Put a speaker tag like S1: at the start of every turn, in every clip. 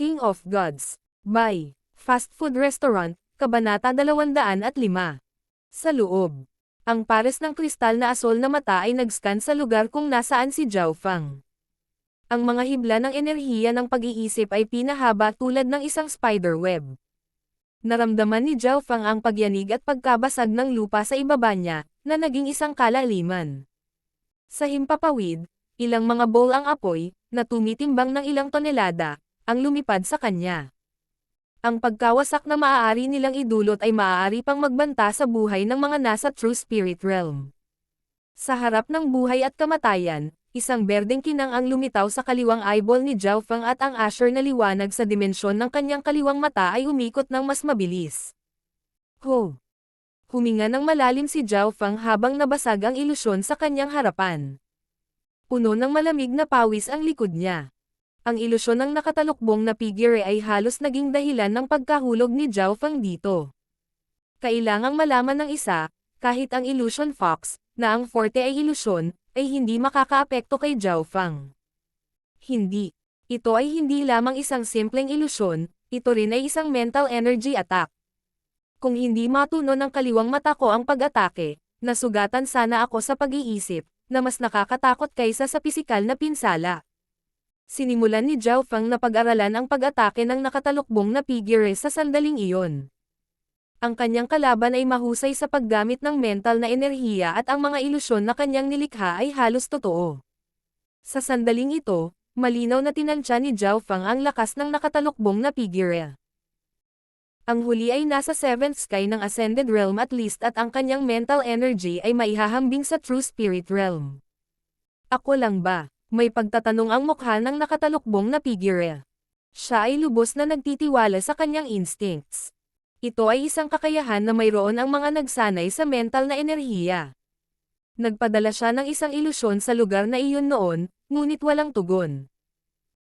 S1: King of Gods. By Fast Food Restaurant, Kabanata 205. Sa loob. Ang pares ng kristal na asol na mata ay nag-scan sa lugar kung nasaan si Zhao Fang. Ang mga hibla ng enerhiya ng pag-iisip ay pinahaba tulad ng isang spider web. Naramdaman ni Zhao Fang ang pagyanig at pagkabasag ng lupa sa ibaba niya, na naging isang kalaliman. Sa himpapawid, ilang mga bowl ang apoy, na tumitimbang ng ilang tonelada, ang lumipad sa kanya. Ang pagkawasak na maaari nilang idulot ay maaari pang magbanta sa buhay ng mga nasa True Spirit Realm. Sa harap ng buhay at kamatayan, isang berdeng kinang ang lumitaw sa kaliwang eyeball ni Zhao Fang at ang asher na liwanag sa dimensyon ng kanyang kaliwang mata ay umikot ng mas mabilis. Ho! Huminga ng malalim si Zhao Fang habang nabasag ang ilusyon sa kanyang harapan. Puno ng malamig na pawis ang likod niya. Ang ilusyon ng nakatalukbong na figure ay halos naging dahilan ng pagkahulog ni Zhao Fang dito. Kailangang malaman ng isa, kahit ang illusion fox, na ang forte ay ilusyon, ay hindi makakaapekto kay Zhao Fang. Hindi. Ito ay hindi lamang isang simpleng ilusyon, ito rin ay isang mental energy attack. Kung hindi matuno ng kaliwang mata ko ang pag-atake, nasugatan sana ako sa pag-iisip, na mas nakakatakot kaysa sa pisikal na pinsala. Sinimulan ni Zhao Fang na pag-aralan ang pag-atake ng nakatalukbong na figure sa sandaling iyon. Ang kanyang kalaban ay mahusay sa paggamit ng mental na enerhiya at ang mga ilusyon na kanyang nilikha ay halos totoo. Sa sandaling ito, malinaw na tinansya ni Zhao Fang ang lakas ng nakatalukbong na figure. Ang huli ay nasa 7th sky ng Ascended Realm at least at ang kanyang mental energy ay maihahambing sa True Spirit Realm. Ako lang ba? May pagtatanong ang mukha ng nakatalukbong na figure. Siya ay lubos na nagtitiwala sa kanyang instincts. Ito ay isang kakayahan na mayroon ang mga nagsanay sa mental na enerhiya. Nagpadala siya ng isang ilusyon sa lugar na iyon noon, ngunit walang tugon.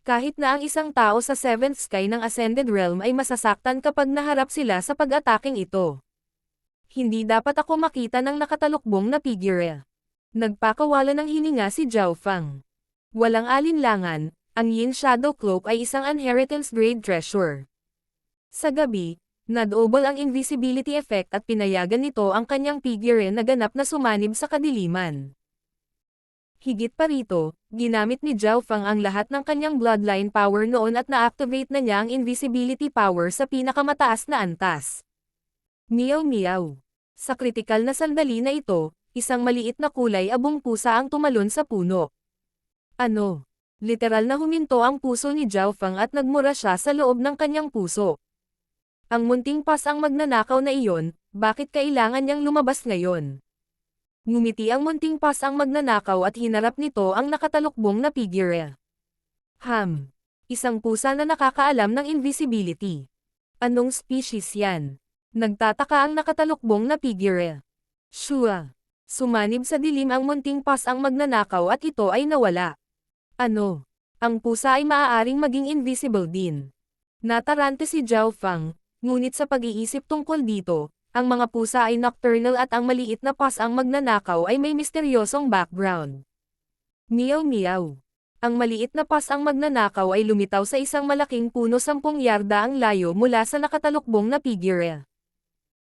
S1: Kahit na ang isang tao sa 7th sky ng Ascended Realm ay masasaktan kapag naharap sila sa pag-ataking ito. Hindi dapat ako makita ng nakatalukbong na figure. Nagpakawala ng hininga si Zhao Fang. Walang alinlangan, ang Yin Shadow Cloak ay isang inheritance-grade treasure. Sa gabi, nadouble ang invisibility effect at pinayagan nito ang kanyang figure na ganap na sumanib sa kadiliman. Higit pa rito, ginamit ni Zhao Fang ang lahat ng kanyang bloodline power noon at na-activate na niya ang invisibility power sa pinakamataas na antas. Meow meow. Sa kritikal na sandali na ito, isang maliit na kulay abong pusa ang tumalon sa puno. Ano? Literal na huminto ang puso ni Zhao Fang at nagmura siya sa loob ng kanyang puso. Ang munting pas ang magnanakaw na iyon, bakit kailangan niyang lumabas ngayon? Ngumiti ang munting pas ang magnanakaw at hinarap nito ang nakatalukbong na figure. Isang pusa na nakakaalam ng invisibility. Anong species yan? Nagtataka ang nakatalukbong na figure. Shua. Sumanib sa dilim ang munting pas ang magnanakaw at ito ay nawala. Ano? Ang pusa ay maaaring maging invisible din. Natarante si Zhao Fang, ngunit sa pag-iisip tungkol dito, ang mga pusa ay nocturnal at ang maliit na pas ang magnanakaw ay may misteryosong background. Meow meow. Ang maliit na pas ang magnanakaw ay lumitaw sa isang malaking puno 10 yarda ang layo mula sa nakatalukbong na figure.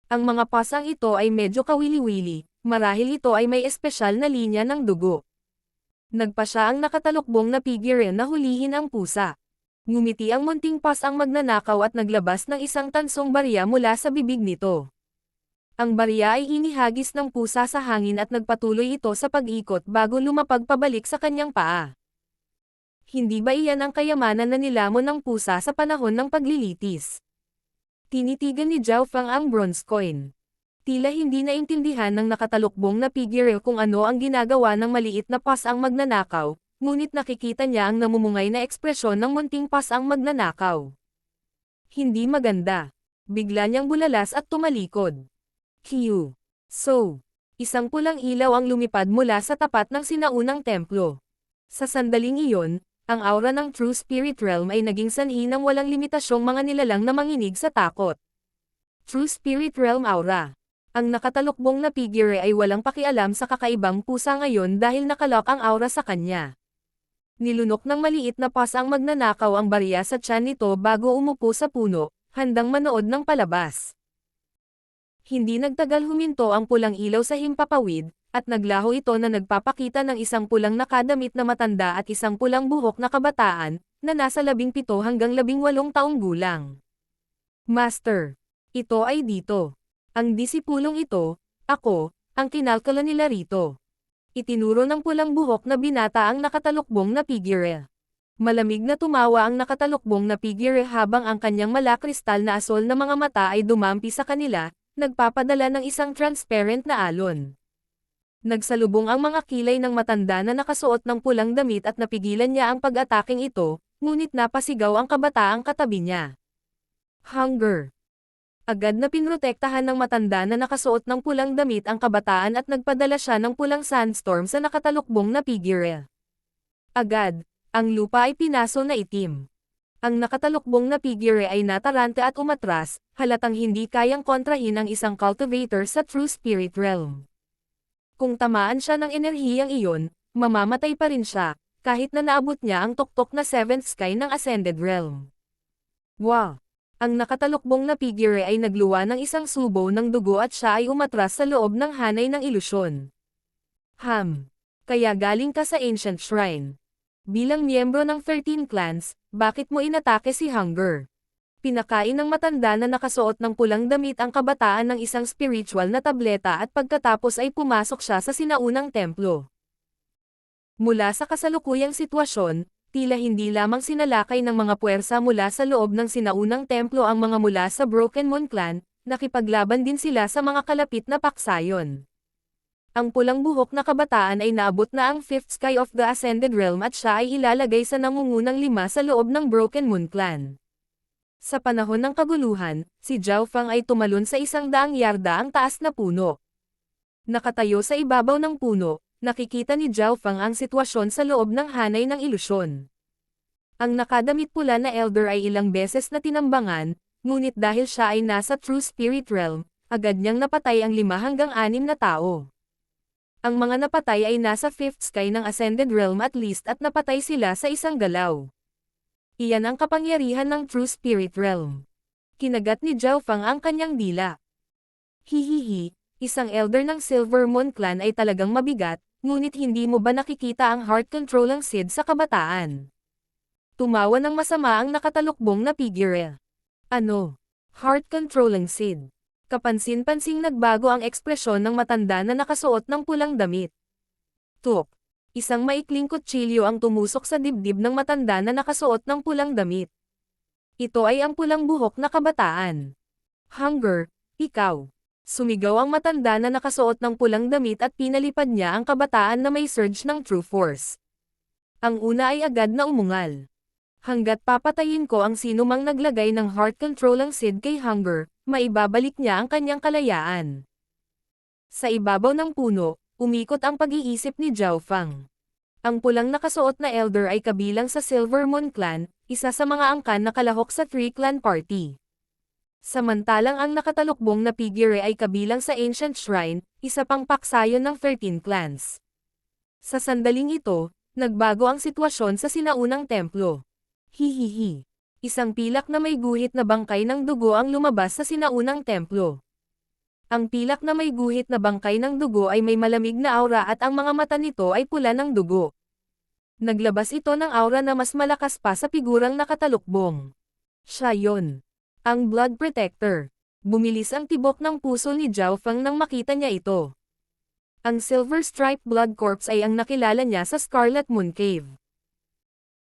S1: Ang mga pasang ito ay medyo kawili-wili, marahil ito ay may espesyal na linya ng dugo. Nagpa siya ang nakatalukbong na figure na hulihin ang pusa. Ngumiti ang munting pas ang magnanakaw at naglabas ng isang tansong barya mula sa bibig nito. Ang barya ay inihagis ng pusa sa hangin at nagpatuloy ito sa pag-ikot bago lumapag pabalik sa kanyang paa. Hindi ba iyan ang kayamanan na nilamon ng pusa sa panahon ng paglilitis? Tinitigan ni Zhao Fang ang bronze coin. Tila hindi naintindihan ng nakatalukbong na figure kung ano ang ginagawa ng maliit na pas ang magnanakaw, ngunit nakikita niya ang namumungay na ekspresyon ng munting pas ang magnanakaw. Hindi maganda. Bigla niyang bulalas at tumalikod. Q. So. Isang pulang ilaw ang lumipad mula sa tapat ng sinaunang templo. Sa sandaling iyon, ang aura ng True Spirit Realm ay naging sanhi ng walang limitasyong mga nilalang na manginig sa takot. True Spirit Realm Aura. Ang nakatalukbong na figure ay walang pakialam sa kakaibang pusa ngayon dahil nakalock ang aura sa kanya. Nilunok ng maliit na pas ang magnanakaw ang barya sa tiyan nito bago umupo sa puno, handang manood ng palabas. Hindi nagtagal huminto ang pulang ilaw sa himpapawid, at naglaho ito na nagpapakita ng isang pulang nakadamit na matanda at isang pulang buhok na kabataan, na nasa 17 hanggang 18 taong gulang. Master. Ito ay dito. Ang disipulong ito, ako, ang kinalkala nila rito. Itinuro ng pulang buhok na binata ang nakatalukbong na figure. Malamig na tumawa ang nakatalukbong na figure habang ang kanyang malakristal na asol na mga mata ay dumampi sa kanila, nagpapadala ng isang transparent na alon. Nagsalubong ang mga kilay ng matanda na nakasuot ng pulang damit at napigilan niya ang pag-ataking ito, ngunit napasigaw ang kabataang katabi niya. Hunger. Agad na pinrotektahan ng matanda na nakasuot ng pulang damit ang kabataan at nagpadala siya ng pulang sandstorm sa nakatalukbong na figure. Agad, ang lupa ay pinaso na itim. Ang nakatalukbong na figure ay nataranta at umatras, halatang hindi kayang kontrahin ang isang cultivator sa True Spirit Realm. Kung tamaan siya ng enerhiyang iyon, mamamatay pa rin siya, kahit na naabot niya ang tuktok na 7th sky ng Ascended Realm. Wow! Ang nakatalukbong na figure ay nagluwa ng isang subo ng dugo at siya ay umatras sa loob ng hanay ng ilusyon. Kaya galing ka sa Ancient Shrine. Bilang miyembro ng 13 clans, bakit mo inatake si Hunger? Pinakain ng matanda na nakasuot ng pulang damit ang kabataan ng isang spiritual na tableta at pagkatapos ay pumasok siya sa sinaunang templo. Mula sa kasalukuyang sitwasyon, tila hindi lamang sinalakay ng mga puwersa mula sa loob ng sinaunang templo ang mga mula sa Broken Moon Clan, nakipaglaban din sila sa mga kalapit na paksayon. Ang pulang buhok na kabataan ay naabot na ang 5th sky of the Ascended Realm at siya ay ilalagay sa nangungunang 5 sa loob ng Broken Moon Clan. Sa panahon ng kaguluhan, si Zhao Fang ay tumalon sa 100 yarda ang taas na puno. Nakatayo sa ibabaw ng puno, nakikita ni Zhao Fang ang sitwasyon sa loob ng hanay ng ilusyon. Ang nakadamit pula na elder ay ilang beses na tinambangan, ngunit dahil siya ay nasa True Spirit Realm, agad niyang napatay ang 5 hanggang 6 na tao. Ang mga napatay ay nasa 5th sky ng Ascended Realm at least at napatay sila sa isang galaw. Iyan ang kapangyarihan ng True Spirit Realm. Kinagat ni Zhao Fang ang kanyang dila. Hihihi, isang elder ng Silver Moon Clan ay talagang mabigat, ngunit hindi mo ba nakikita ang heart controlling seed sa kabataan? Tumawa ng masama ang nakatalukbong na figure. Ano? Heart controlling seed. Kapansin-pansing nagbago ang ekspresyon ng matanda na nakasuot ng pulang damit. Tuk. Isang maikling kutsilyo ang tumusok sa dibdib ng matanda na nakasuot ng pulang damit. Ito ay ang pulang buhok na kabataan. Hunger, ikaw. Sumigaw ang matanda na nakasuot ng pulang damit at pinalipad niya ang kabataan na may surge ng true force. Ang una ay agad na umungal. Hanggat papatayin ko ang sinumang naglagay ng heart controlling seed kay Hunger, maibabalik niya ang kanyang kalayaan. Sa ibabaw ng puno, umikot ang pag-iisip ni Zhao Fang. Ang pulang nakasuot na elder ay kabilang sa Silver Moon Clan, isa sa mga angkan na kalahok sa 3-clan party. Samantalang ang nakatalukbong na figure ay kabilang sa Ancient Shrine, isa pang paksayon ng 13 clans. Sa sandaling ito, nagbago ang sitwasyon sa sinaunang templo. Hihihi. Isang pilak na may guhit na bangkay ng dugo ang lumabas sa sinaunang templo. Ang pilak na may guhit na bangkay ng dugo ay may malamig na aura at ang mga mata nito ay pula ng dugo. Naglabas ito ng aura na mas malakas pa sa figurang nakatalukbong. Siya yon. Ang Blood Protector. Bumilis ang tibok ng puso ni Zhao Fang nang makita niya ito. Ang Silver Stripe Blood Corpse ay ang nakilala niya sa Scarlet Moon Cave.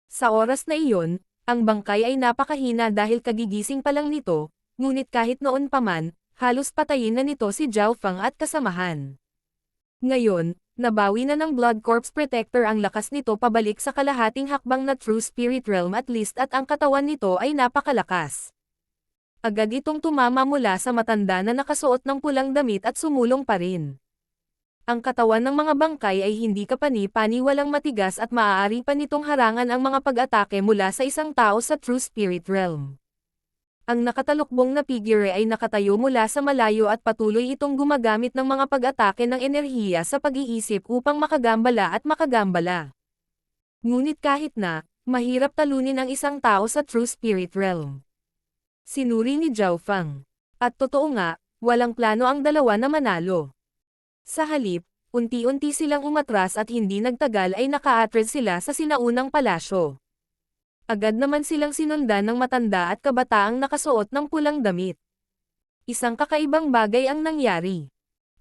S1: Sa oras na iyon, ang bangkay ay napakahina dahil kagigising pa lang nito, ngunit kahit noon pa man, halos patayin na nito si Zhao Fang at kasamahan. Ngayon, nabawi na ng Blood Corpse Protector ang lakas nito pabalik sa kalahating hakbang na True Spirit Realm at least at ang katawan nito ay napakalakas. Agad itong tumama mula sa matanda na nakasuot ng pulang damit at sumulong pa rin. Ang katawan ng mga bangkay ay hindi kapani-pani walang matigas at maaari pa nitong harangan ang mga pag-atake mula sa isang tao sa True Spirit Realm. Ang nakatalukbong na figure ay nakatayo mula sa malayo at patuloy itong gumagamit ng mga pag-atake ng enerhiya sa pag-iisip upang makagambala at makagambala. Ngunit kahit na, mahirap talunin ang isang tao sa True Spirit Realm. Sinuri ni Zhao Feng. At totoo nga, walang plano ang dalawa na manalo. Sa halip, unti-unti silang umatras at hindi nagtagal ay naka-atras sila sa sinaunang palasyo. Agad naman silang sinundan ng matanda at kabataang nakasuot ng pulang damit. Isang kakaibang bagay ang nangyari.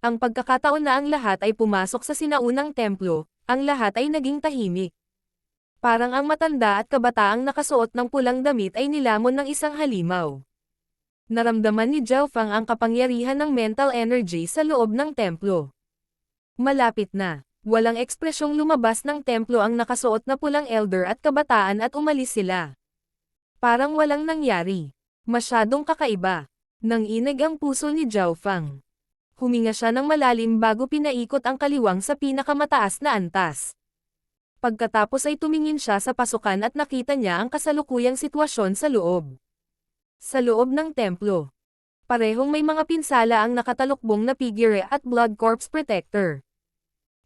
S1: Ang pagkakataon na ang lahat ay pumasok sa sinaunang templo, ang lahat ay naging tahimik. Parang ang matanda at kabataang nakasuot ng pulang damit ay nilamon ng isang halimaw. Naramdaman ni Zhao Feng ang kapangyarihan ng mental energy sa loob ng templo. Malapit na, walang ekspresyong lumabas ng templo ang nakasuot na pulang elder at kabataan at umalis sila. Parang walang nangyari. Masyadong kakaiba. Nanginig ang puso ni Zhao Feng. Huminga siya ng malalim bago pinaikot ang kaliwang sa pinakamataas na antas. Pagkatapos ay tumingin siya sa pasukan at nakita niya ang kasalukuyang sitwasyon sa loob. Sa loob ng templo, parehong may mga pinsala ang nakatalukbong na figure at Blood Corpse Protector.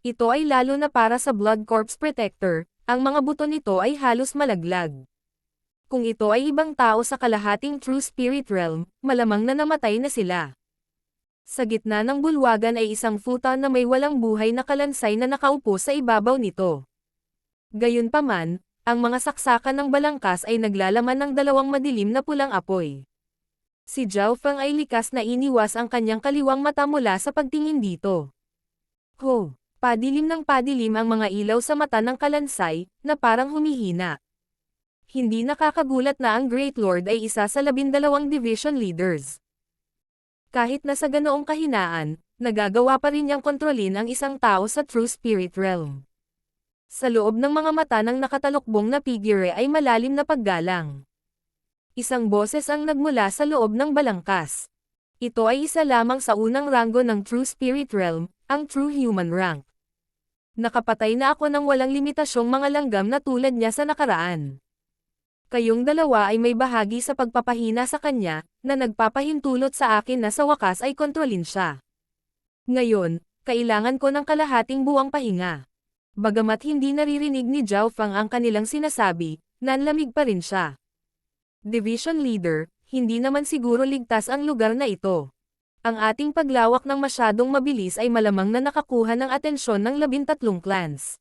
S1: Ito ay lalo na para sa Blood Corpse Protector, ang mga buto nito ay halos malaglag. Kung ito ay ibang tao sa kalahating True Spirit Realm, malamang na namatay na sila. Sa gitna ng bulwagan ay isang futon na may walang buhay na kalansay na nakaupo sa ibabaw nito. Gayunpaman, ang mga saksakan ng balangkas ay naglalaman ng dalawang madilim na pulang apoy. Si Zhao Feng ay likas na iniwas ang kanyang kaliwang mata mula sa pagtingin dito. Ho! Padilim ng padilim ang mga ilaw sa mata ng kalansay, na parang humihina. Hindi nakakagulat na ang Great Lord ay isa sa 12 division leaders. Kahit na sa ganoong kahinaan, nagagawa pa rin niyang kontrolin ang isang tao sa True Spirit Realm. Sa loob ng mga mata ng nakatalukbong na figure ay malalim na paggalang. Isang boses ang nagmula sa loob ng balangkas. Ito ay isa lamang sa unang ranggo ng True Spirit Realm, ang True Human Rank. Nakapatay na ako ng walang limitasyong mga langgam na tulad niya sa nakaraan. Kayong dalawa ay may bahagi sa pagpapahina sa kanya, na nagpapahintulot sa akin na sa wakas ay kontrolin siya. Ngayon, kailangan ko ng kalahating buwang pahinga. Bagamat hindi naririnig ni Zhao Feng ang kanilang sinasabi, nanlamig pa rin siya. Division Leader, hindi naman siguro ligtas ang lugar na ito. Ang ating paglawak ng masyadong mabilis ay malamang na nakakuha ng atensyon ng 13 clans.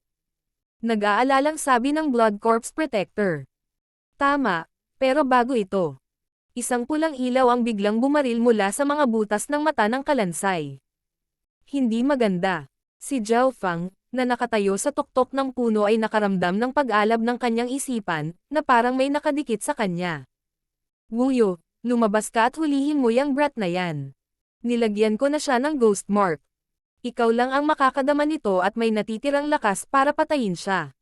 S1: Nag-aalalang sabi ng Blood Corpse Protector. Tama, pero bago ito. Isang pulang ilaw ang biglang bumaril mula sa mga butas ng mata ng kalansay. Hindi maganda. Si Zhao Feng, na nakatayo sa tuktok ng puno ay nakaramdam ng pag-alab ng kanyang isipan, na parang may nakadikit sa kanya. Wuyo, lumabas ka at hulihin mo yang brat na yan. Nilagyan ko na siya ng ghost mark. Ikaw lang ang makakadama nito at may natitirang lakas para patayin siya.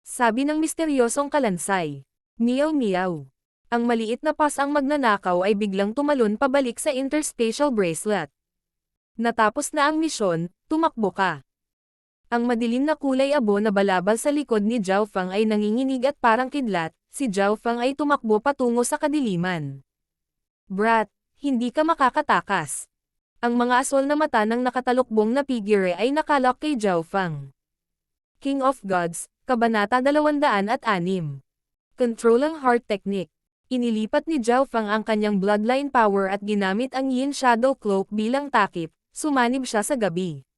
S1: Sabi ng misteryosong kalansay. Meow meow. Ang maliit na paws ang magnanakaw ay biglang tumalon pabalik sa interspatial bracelet. Natapos na ang misyon, tumakbo ka. Ang madilim na kulay abo na balabal sa likod ni Zhao Feng ay nanginginig at parang kidlat, si Zhao Feng ay tumakbo patungo sa kadiliman. Brat, hindi ka makakatakas. Ang mga asol na mata ng nakatalukbong na figure ay nakalok kay Zhao Feng. King of Gods, Kabanata 206. Control ang Heart Technique. Inilipat ni Zhao Feng ang kanyang bloodline power at ginamit ang Yin Shadow Cloak bilang takip, sumanib siya sa gabi.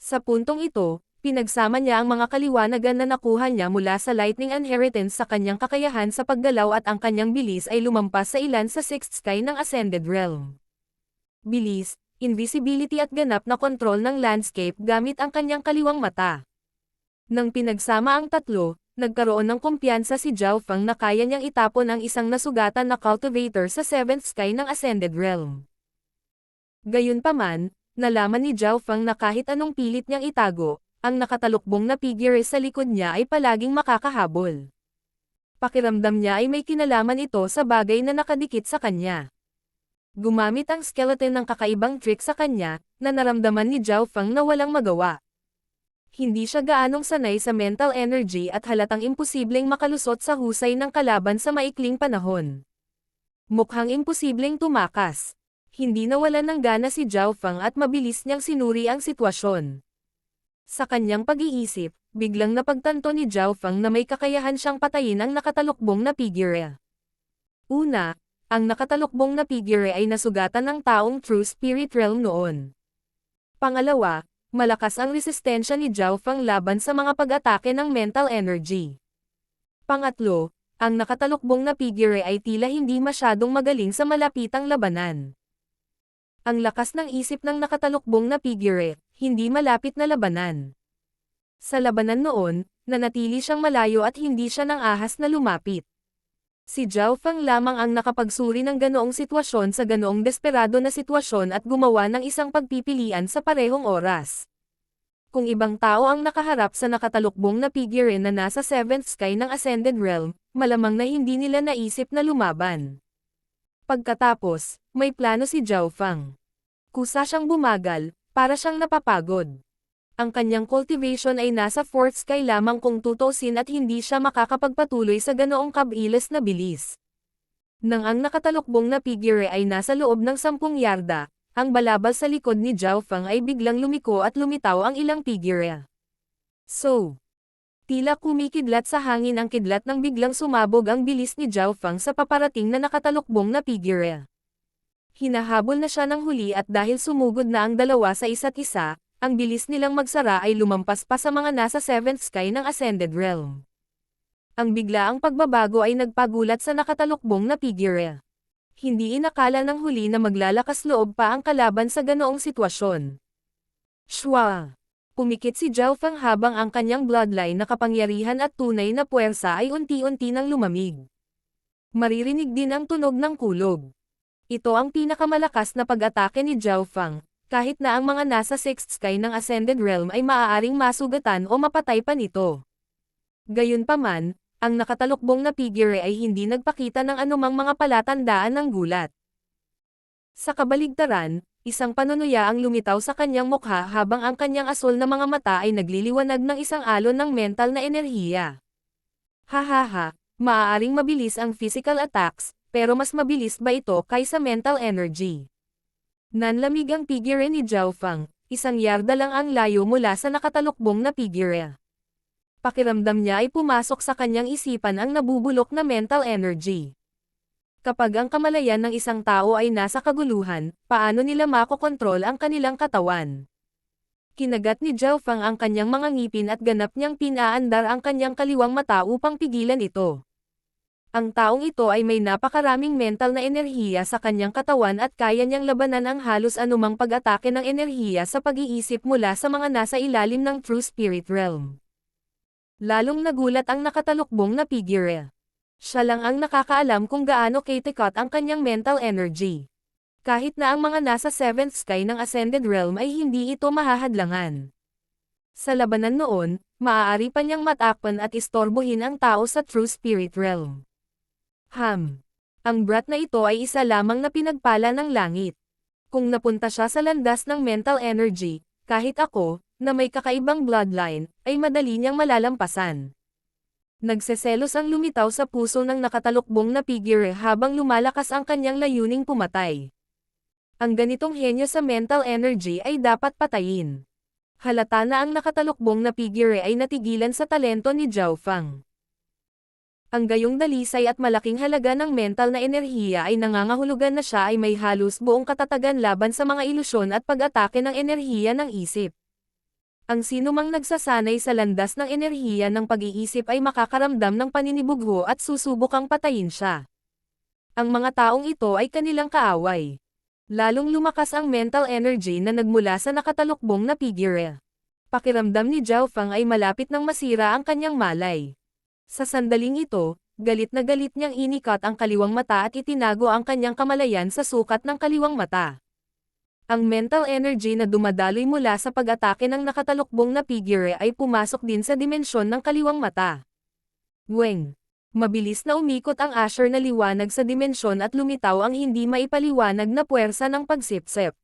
S1: Sa puntong ito, pinagsama niya ang mga kaliwanagan na nakuha niya mula sa Lightning Inheritance sa kanyang kakayahan sa paggalaw at ang kanyang bilis ay lumampas sa ilan sa Sixth Sky ng Ascended Realm. Bilis, invisibility at ganap na kontrol ng landscape gamit ang kanyang kaliwang mata. Nang pinagsama ang tatlo, nagkaroon ng kumpiyansa si Zhao Feng na kaya niyang itapon ang isang nasugatan na cultivator sa Seventh Sky ng Ascended Realm. Gayunpaman, nalaman ni Zhao Feng na kahit anong pilit niyang itago, ang nakatalukbong na figure sa likod niya ay palaging makakahabol. Pakiramdam niya ay may kinalaman ito sa bagay na nakadikit sa kanya. Gumamit ang skeleton ng kakaibang trick sa kanya, na naramdaman ni Zhao Feng na walang magawa. Hindi siya gaanong sanay sa mental energy at halatang imposibleng makalusot sa husay ng kalaban sa maikling panahon. Mukhang imposibleng tumakas. Hindi nawalan ng gana si Zhao Feng at mabilis niyang sinuri ang sitwasyon. Sa kanyang pag-iisip, biglang napagtanto ni Zhao Feng na may kakayahan siyang patayin ang nakatalukbong na figure. Una, ang nakatalukbong na figure ay nasugatan ng taong True Spirit Realm noon. Pangalawa, malakas ang resistensya ni Zhao Feng laban sa mga pag-atake ng mental energy. Pangatlo, ang nakatalukbong na figure ay tila hindi masyadong magaling sa malapitang labanan. Ang lakas ng isip ng nakatalukbong na figure, hindi malapit na labanan. Sa labanan noon, nanatili siyang malayo at hindi siya nang ahas na lumapit. Si Zhao Feng lamang ang nakapagsuri ng ganoong sitwasyon sa ganoong desperado na sitwasyon at gumawa ng isang pagpipilian sa parehong oras. Kung ibang tao ang nakaharap sa nakatalukbong na figure na nasa 7th sky ng Ascended Realm, malamang na hindi nila naisip na lumaban. Pagkatapos, may plano si Zhao Feng. Kusa siyang bumagal, para siyang napapagod. Ang kanyang cultivation ay nasa 4th sky lamang kung tutusin at hindi siya makakapagpatuloy sa ganoong kabilis na bilis. Nang ang nakatalukbong na figure ay nasa loob ng 10 yarda, ang balabal sa likod ni Zhao Feng ay biglang lumiko at lumitaw ang ilang figure. So, tila kumikidlat sa hangin ang kidlat nang biglang sumabog ang bilis ni Zhao Feng sa paparating na nakatalukbong na figure. Hinahabol na siya ng huli at dahil sumugod na ang dalawa sa isa't isa, ang bilis nilang magsara ay lumampas pa sa mga nasa 7th sky ng Ascended Realm. Ang biglaang pagbabago ay nagpagulat sa nakatalukbong na figure. Hindi inakala ng huli na maglalakas loob pa ang kalaban sa ganoong sitwasyon. Shwa! Pumikit si Zhao Feng habang ang kanyang bloodline na kapangyarihan at tunay na puwersa ay unti-unti nang lumamig. Maririnig din ang tunog ng kulog. Ito ang pinakamalakas na pag-atake ni Zhao Feng. Kahit na ang mga nasa 6th sky ng Ascended Realm ay maaaring masugatan o mapatay pa nito. Gayunpaman, ang nakatalukbong na figure ay hindi nagpakita ng anumang mga palatandaan ng gulat. Sa kabaligtaran, isang panunuya ang lumitaw sa kanyang mukha habang ang kanyang asul na mga mata ay nagliliwanag ng isang alon ng mental na enerhiya. Hahaha, maaaring mabilis ang physical attacks, pero mas mabilis ba ito kaysa mental energy? Nanlamig ang figure ni Zhao Feng, 1 yarda lang ang layo mula sa nakatalukbong na figure. Pakiramdam niya ay pumasok sa kanyang isipan ang nabubulok na mental energy. Kapag ang kamalayan ng isang tao ay nasa kaguluhan, paano nila makokontrol ang kanilang katawan? Kinagat ni Zhao Feng ang kanyang mga ngipin at ganap niyang pinaandar ang kanyang kaliwang mata upang pigilan ito. Ang taong ito ay may napakaraming mental na enerhiya sa kanyang katawan at kaya niyang labanan ang halos anumang pag-atake ng enerhiya sa pag-iisip mula sa mga nasa ilalim ng True Spirit Realm. Lalong nagulat ang nakatalukbong na figure. Siya lang ang nakakaalam kung gaano katikat ang kanyang mental energy. Kahit na ang mga nasa 7th sky ng Ascended Realm ay hindi ito mahahadlangan. Sa labanan noon, maaari pa niyang matakpan at istorbohin ang tao sa True Spirit Realm. Ang brat na ito ay isa lamang na pinagpala ng langit. Kung napunta siya sa landas ng mental energy, kahit ako, na may kakaibang bloodline, ay madali niyang malalampasan. Nagseselos ang lumitaw sa puso ng nakatalukbong na figure habang lumalakas ang kanyang layuning pumatay. Ang ganitong henyo sa mental energy ay dapat patayin. Halata na ang nakatalukbong na figure ay natigilan sa talento ni Zhao Feng. Ang gayong dalisay at malaking halaga ng mental na enerhiya ay nangangahulugan na siya ay may halos buong katatagan laban sa mga ilusyon at pag-atake ng enerhiya ng isip. Ang sinumang nagsasanay sa landas ng enerhiya ng pag-iisip ay makakaramdam ng paninibugho at susubukang patayin siya. Ang mga taong ito ay kanilang kaaway. Lalong lumakas ang mental energy na nagmula sa nakatalukbong na figure. Pakiramdam ni Zhao Feng ay malapit nang masira ang kanyang malay. Sa sandaling ito, galit na galit niyang inikat ang kaliwang mata at itinago ang kanyang kamalayan sa sukat ng kaliwang mata. Ang mental energy na dumadaloy mula sa pag-atake ng nakatalukbong na figure ay pumasok din sa dimensyon ng kaliwang mata. Weng! Mabilis na umikot ang Asher na liwanag sa dimensyon at lumitaw ang hindi maipaliwanag na puwersa ng pagsipsip.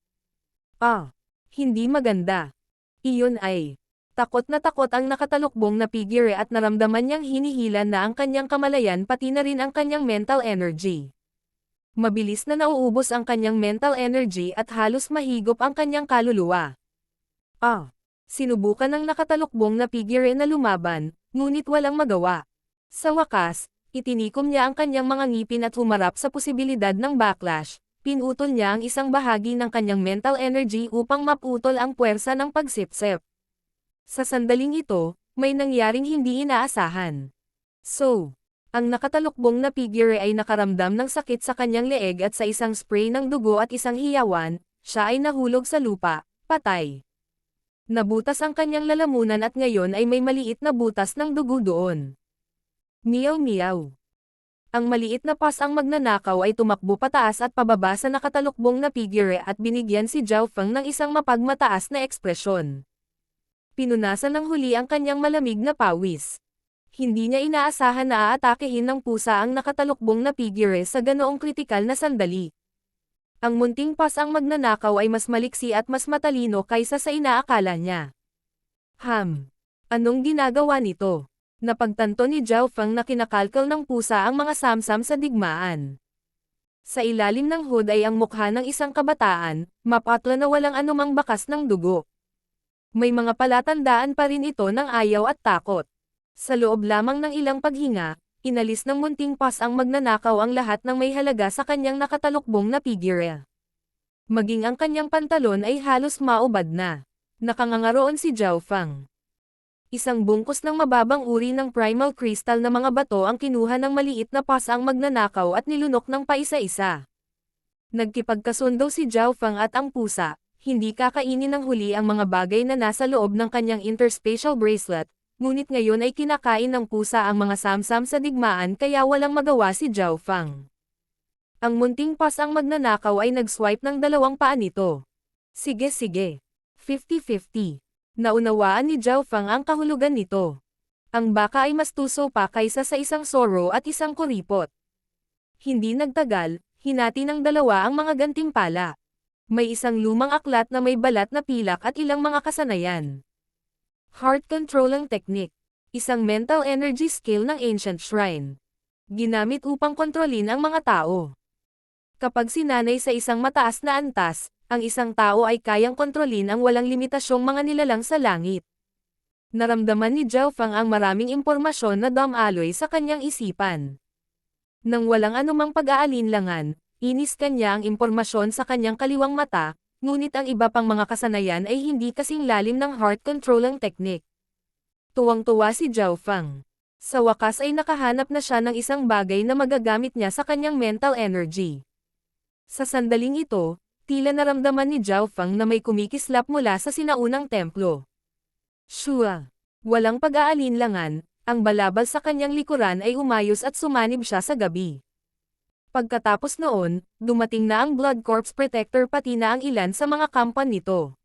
S1: Hindi maganda. Iyon ay... Takot ang nakatalukbong na figure at naramdaman niyang hinihilan na ang kanyang kamalayan pati na rin ang kanyang mental energy. Mabilis na nauubos ang kanyang mental energy at halos mahigop ang kanyang kaluluwa. Sinubukan ng nakatalukbong na figure na lumaban, ngunit walang magawa. Sa wakas, itinikom niya ang kanyang mga ngipin at humarap sa posibilidad ng backlash. Pinutol niya ang isang bahagi ng kanyang mental energy upang maputol ang puwersa ng pagsipsip. Sa sandaling ito, may nangyaring hindi inaasahan. So, ang nakatalukbong na figure ay nakaramdam ng sakit sa kanyang leeg at sa isang spray ng dugo at isang hiyawan, siya ay nahulog sa lupa, patay. Nabutas ang kanyang lalamunan at ngayon ay may maliit na butas ng dugo doon. Meow meow. Ang maliit na pas ang magnanakaw ay tumakbo pataas at pababa sa nakatalukbong na figure at binigyan si Zhao Feng ng isang mapagmataas na ekspresyon. Pinunasan ng huli ang kanyang malamig na pawis. Hindi niya inaasahan na aatakehin ng pusa ang nakatalukbong na figure sa ganoong kritikal na sandali. Ang munting pas ang magnanakaw ay mas maliksi at mas matalino kaysa sa inaakala niya. Anong ginagawa nito? Napagtanto ni Zhao Feng na kinakalkal ng pusa ang mga samsam sa digmaan. Sa ilalim ng hood ay ang mukha ng isang kabataan, mapatla na walang anumang bakas ng dugo. May mga palatandaan pa rin ito ng ayaw at takot. Sa loob lamang ng ilang paghinga, inalis ng munting pas ang magnanakaw ang lahat ng may halaga sa kanyang nakatalukbong na figure. Maging ang kanyang pantalon ay halos maubad na. Nakangangaroon si Zhao Feng. Isang bungkus ng mababang uri ng primal crystal na mga bato ang kinuha ng maliit na pas ang magnanakaw at nilunok ng paisa-isa. Nagkipagkasundo si Zhao Feng at ang pusa, hindi kakainin ng huli ang mga bagay na nasa loob ng kanyang interspatial bracelet. Ngunit ngayon ay kinakain ng pusa ang mga samsam sa digmaan kaya walang magawa si Zhao Feng. Ang munting pas ang magnanakaw ay nag-swipe ng dalawang paa nito. Sige. 50-50. Naunawaan ni Zhao Feng ang kahulugan nito. Ang baka ay mas tuso pa kaysa sa isang soro at isang kuripot. Hindi nagtagal, hinati ng dalawa ang mga gantimpala. May isang lumang aklat na may balat na pilak at ilang mga kasanayan. Heart Controlling Technique. Isang mental energy skill ng Ancient Shrine. Ginamit upang kontrolin ang mga tao. Kapag sinanay sa isang mataas na antas, ang isang tao ay kayang kontrolin ang walang limitasyong mga nilalang sa langit. Naramdaman ni Zhao Feng ang maraming impormasyon na dumaloy sa kanyang isipan. Nang walang anumang pag-aalinlangan, iniskan niya ang impormasyon sa kanyang kaliwang mata, ngunit ang iba pang mga kasanayan ay hindi kasing lalim ng heart controlling technique. Tuwang-tuwa si Zhao Feng. Sa wakas ay nakahanap na siya ng isang bagay na magagamit niya sa kanyang mental energy. Sa sandaling ito, tila naramdaman ni Zhao Feng na may kumikislap mula sa sinaunang templo. Shua! Walang pag-aalinlangan, ang balabal sa kanyang likuran ay umayos at sumanib siya sa gabi. Pagkatapos noon, dumating na ang Blood Corpse Protector pati na ang ilan sa mga kampan nito.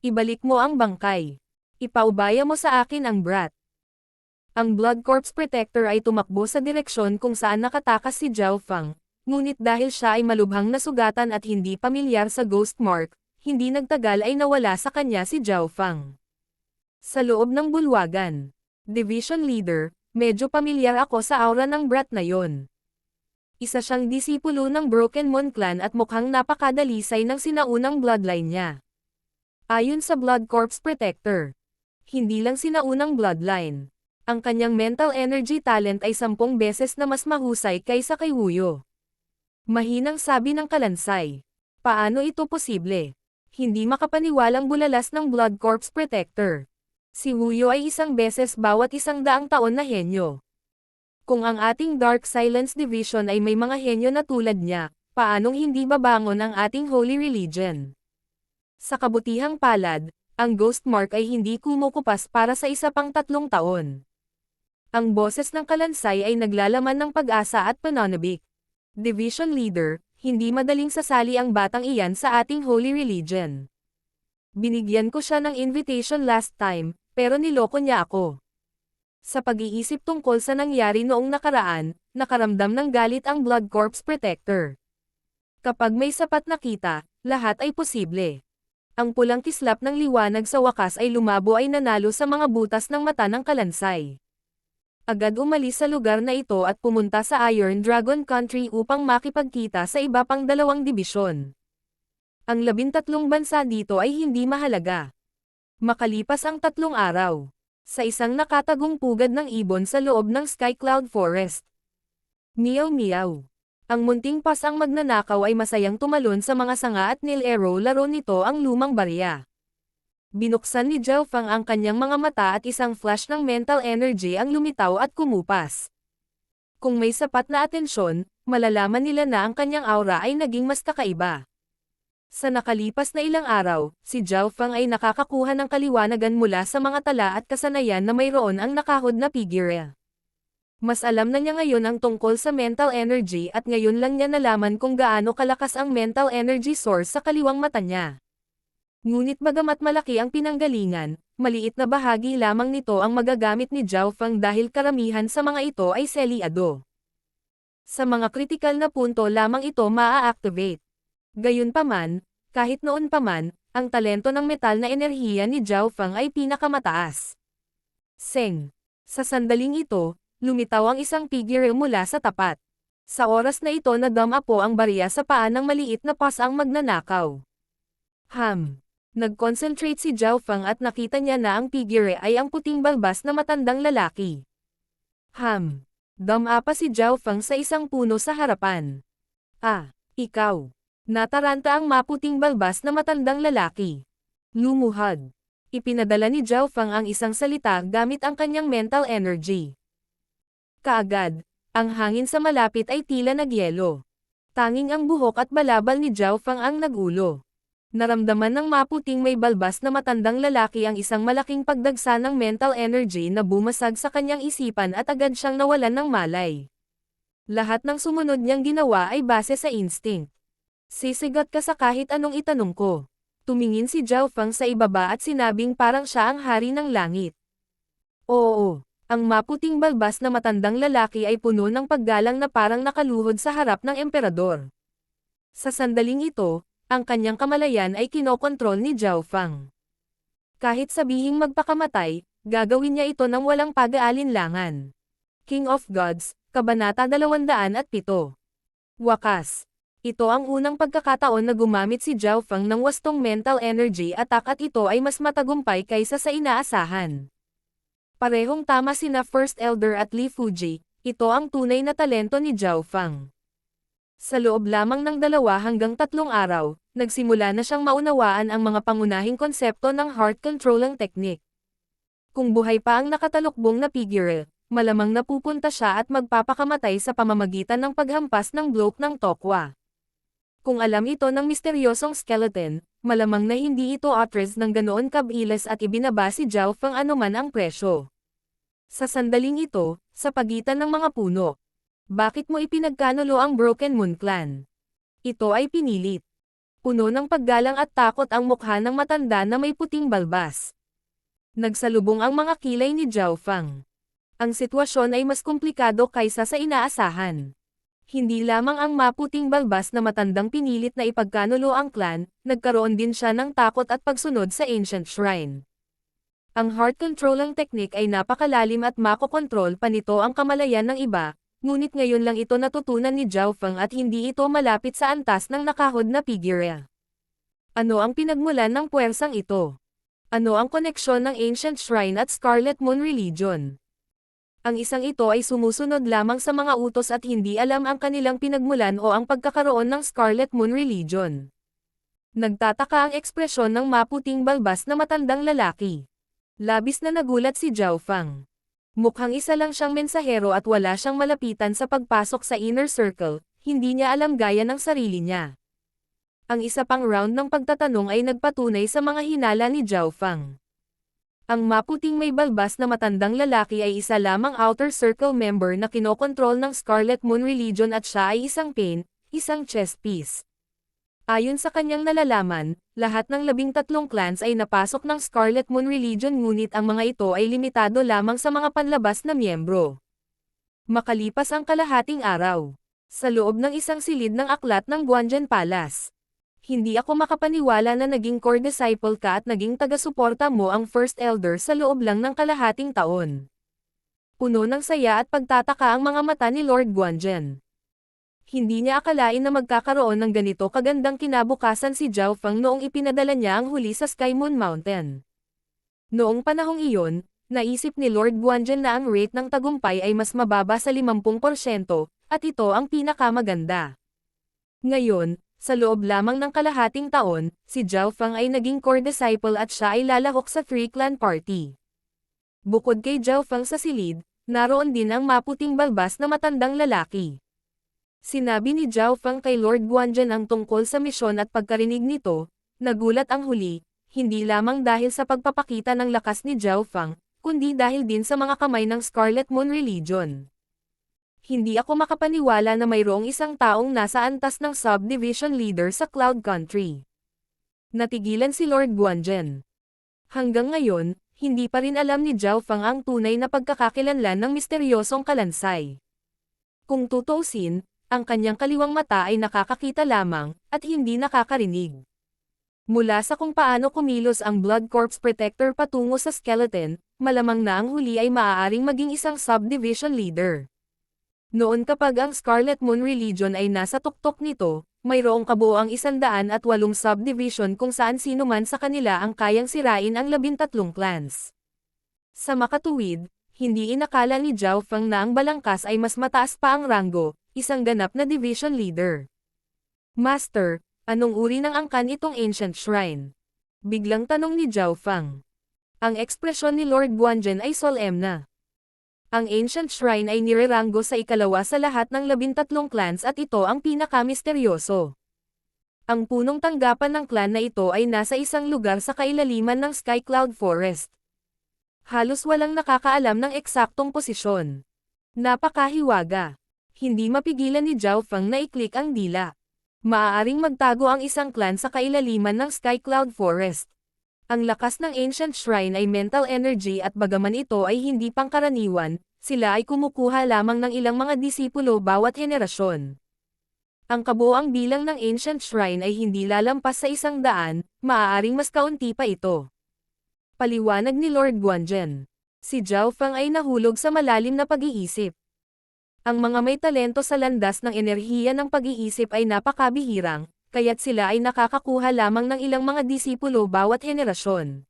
S1: Ibalik mo ang bangkay. Ipaubaya mo sa akin ang brat. Ang Blood Corpse Protector ay tumakbo sa direksyon kung saan nakatakas si Zhao Feng, ngunit dahil siya ay malubhang nasugatan at hindi pamilyar sa ghost mark, hindi nagtagal ay nawala sa kanya si Zhao Feng. Sa loob ng bulwagan, Division Leader, medyo pamilyar ako sa aura ng brat na yon. Isa siyang disipulo ng Broken Moon Clan at mukhang napakadalisay ng sinaunang bloodline niya. Ayon sa Blood Corpse Protector, hindi lang sinaunang bloodline. Ang kanyang mental energy talent ay 10 beses na mas mahusay kaysa kay Huyo. Mahinang sabi ng kalansay. Paano ito posible? Hindi makapaniwalang bulalas ng Blood Corpse Protector. Si Huyo ay 1 beses bawat 100 taon na henyo. Kung ang ating Dark Silence Division ay may mga henyo na tulad niya, paanong hindi babangon ang ating Holy Religion? Sa kabutihang palad, ang Ghost Mark ay hindi kumukupas para sa isa pang 3 taon. Ang boses ng kalansay ay naglalaman ng pag-asa at pananabik. Division Leader, hindi madaling sasali ang batang iyan sa ating Holy Religion. Binigyan ko siya ng invitation last time, pero niloko niya ako. Sa pag-iisip tungkol sa nangyari noong nakaraan, nakaramdam ng galit ang Blood Corpse Protector. Kapag may sapat na kita, lahat ay posible. Ang pulang kislap ng liwanag sa wakas ay lumabo ay nanalo sa mga butas ng mata ng kalansay. Agad umalis sa lugar na ito at pumunta sa Iron Dragon Country upang makipagkita sa iba pang 2 dibisyon. Ang 13 bansa dito ay hindi mahalaga. Makalipas ang 3 araw. Sa isang nakatagong pugad ng ibon sa loob ng Sky Cloud Forest. Meow meow. Ang munting pasang magnanakaw ay masayang tumalon sa mga sanga at nilaro laro nito ang lumang barya. Binuksan ni Zhao Feng ang kanyang mga mata at isang flash ng mental energy ang lumitaw at kumupas. Kung may sapat na atensyon, malalaman nila na ang kanyang aura ay naging mas kakaiba. Sa nakalipas na ilang araw, si Zhao Feng ay nakakakuha ng kaliwanagan mula sa mga tala at kasanayan na mayroon ang nakahod na figure. Mas alam na niya ngayon ang tungkol sa mental energy at ngayon lang niya nalaman kung gaano kalakas ang mental energy source sa kaliwang mata niya. Ngunit bagamat malaki ang pinanggalingan, maliit na bahagi lamang nito ang magagamit ni Zhao Feng dahil karamihan sa mga ito ay selyado. Sa mga kritikal na punto lamang ito maa-activate. Gayunpaman, kahit noon pa man, ang talento ng metal na enerhiya ni Zhao Feng ay pinakamataas. Seng. Sa sandaling ito, lumitaw ang isang figure mula sa tapat. Sa oras na ito nadama po ang barya sa paa ng maliit na pasang magnanakaw. Nag-concentrate si Zhao Feng at nakita niya na ang figure ay ang puting balbas na matandang lalaki. Dama pa si Zhao Feng sa isang puno sa harapan. Ikaw. Nataranta ang maputing balbas na matandang lalaki. Lumuhad. Ipinadala ni Zhao Feng ang isang salita gamit ang kanyang mental energy. Kaagad, ang hangin sa malapit ay tila nagyelo. Tanging ang buhok at balabal ni Zhao Feng ang nagulo. Naramdaman ng maputing may balbas na matandang lalaki ang isang malaking pagdagsa ng mental energy na bumasag sa kanyang isipan at agad siyang nawalan ng malay. Lahat ng sumunod niyang ginawa ay base sa instinct. Sisigat ka sa kahit anong itanong ko. Tumingin si Zhao Feng sa ibaba at sinabing parang siya ang hari ng langit. Oo, ang maputing balbas na matandang lalaki ay puno ng paggalang na parang nakaluhod sa harap ng emperador. Sa sandaling ito, ang kanyang kamalayan ay kinokontrol ni Zhao Feng. Kahit sabihing magpakamatay, gagawin niya ito ng walang pag-aalinlangan. King of Gods, Kabanata 207. Wakas. Ito ang unang pagkakataon na gumamit si Zhao Feng ng wastong mental energy attack at ito ay mas matagumpay kaysa sa inaasahan. Parehong tama sina First Elder at Li Fuji, ito ang tunay na talento ni Zhao Feng. Sa loob lamang ng 2 hanggang 3 araw, nagsimula na siyang maunawaan ang mga pangunahing konsepto ng heart controlling technique. Kung buhay pa ang nakatalukbong na figure, malamang napupunta siya at magpapakamatay sa pamamagitan ng paghampas ng bloke ng tokwa. Kung alam ito ng misteryosong skeleton, malamang na hindi ito atres ng ganoon kabilis at ibinaba si Zhao Feng anuman ang presyo. Sa sandaling ito, sa pagitan ng mga puno. Bakit mo ipinagkanulo ang Broken Moon Clan? Ito ay pinilit. Puno ng paggalang at takot ang mukha ng matanda na may puting balbas. Nagsalubong ang mga kilay ni Zhao Feng. Ang sitwasyon ay mas komplikado kaysa sa inaasahan. Hindi lamang ang maputing balbas na matandang pinilit na ipagkanulo ang clan, nagkaroon din siya ng takot at pagsunod sa ancient shrine. Ang heart controlling technique ay napakalalim at makokontrol pa nito ang kamalayan ng iba, ngunit ngayon lang ito natutunan ni Zhao Feng at hindi ito malapit sa antas ng nakahod na figure. Ano ang pinagmulan ng puwersang ito? Ano ang koneksyon ng ancient shrine at Scarlet Moon Religion? Ang isang ito ay sumusunod lamang sa mga utos at hindi alam ang kanilang pinagmulan o ang pagkakaroon ng Scarlet Moon Religion. Nagtataka ang ekspresyon ng maputing balbas na matandang lalaki. Labis na nagulat si Zhao Feng. Mukhang isa lang siyang mensahero at wala siyang malapitan sa pagpasok sa inner circle, hindi niya alam gaya ng sarili niya. Ang isa pang round ng pagtatanong ay nagpatunay sa mga hinala ni Zhao Feng. Ang maputing may balbas na matandang lalaki ay isa lamang outer circle member na kinokontrol ng Scarlet Moon Religion at siya ay isang pain, isang chess piece. Ayon sa kanyang nalalaman, lahat ng 13 clans ay napasok ng Scarlet Moon Religion ngunit ang mga ito ay limitado lamang sa mga panlabas na miyembro. Makalipas ang kalahating araw, sa loob ng isang silid ng aklat ng Guanzhen Palace. Hindi ako makapaniwala na naging core disciple ka at naging taga-suporta mo ang First Elder sa loob lang ng kalahating taon. Puno ng saya at pagtataka ang mga mata ni Lord Guanzhen. Hindi niya akalain na magkakaroon ng ganito kagandang kinabukasan si Zhao Feng noong ipinadala niya ang huli sa Sky Moon Mountain. Noong panahong iyon, naisip ni Lord Guanzhen na ang rate ng tagumpay ay mas mababa sa 50%, at ito ang pinakamaganda. Ngayon, sa loob lamang ng kalahating taon, si Zhao Feng ay naging core disciple at siya ay lalahok sa Three Clan Party. Bukod kay Zhao Feng sa silid, naroon din ang maputing balbas na matandang lalaki. Sinabi ni Zhao Feng kay Lord Guanzhen ang tungkol sa misyon at pagkarinig nito, nagulat ang huli, hindi lamang dahil sa pagpapakita ng lakas ni Zhao Feng, kundi dahil din sa mga kamay ng Scarlet Moon Religion. Hindi ako makapaniwala na mayroong isang taong nasa antas ng subdivision leader sa Cloud Country. Natigilan si Lord Guanzhen. Hanggang ngayon, hindi pa rin alam ni Zhao Feng ang tunay na pagkakakilanlan ng misteryosong kalansay. Kung tutuusin, ang kanyang kaliwang mata ay nakakakita lamang, at hindi nakakarinig. Mula sa kung paano kumilos ang Blood Corps Protector patungo sa skeleton, malamang na ang huli ay maaaring maging isang subdivision leader. Noon kapag ang Scarlet Moon Religion ay nasa tuktok nito, mayroong kabuoang 108 subdivision kung saan sino man sa kanila ang kayang sirain ang 13 clans. Sa makatuwid, hindi inakala ni Zhao Feng na ang balangkas ay mas mataas pa ang ranggo, isang ganap na division leader. Master, anong uri ng angkan itong ancient shrine? Biglang tanong ni Zhao Feng. Ang ekspresyon ni Lord Guanzhen ay solemna. Ang ancient shrine ay nireranggo sa ikalawa sa lahat ng 13 clans at ito ang pinakamisteryoso. Ang punong tanggapan ng clan na ito ay nasa isang lugar sa kailaliman ng Sky Cloud Forest. Halos walang nakakaalam ng eksaktong posisyon. Napakahiwaga. Hindi mapigilan ni Zhao Feng na i-click ang dila. Maaaring magtago ang isang clan sa kailaliman ng Sky Cloud Forest. Ang lakas ng ancient shrine ay mental energy at bagaman ito ay hindi pangkaraniwan, sila ay kumukuha lamang ng ilang mga disipulo bawat henerasyon. Ang kabuoang bilang ng ancient shrine ay hindi lalampas sa 100, maaaring mas kaunti pa ito. Paliwanag ni Lord Guanzhen. Si Zhao Feng ay nahulog sa malalim na pag-iisip. Ang mga may talento sa landas ng enerhiya ng pag-iisip ay napakabihirang, kaya't sila ay nakakakuha lamang ng ilang mga disipulo bawat henerasyon.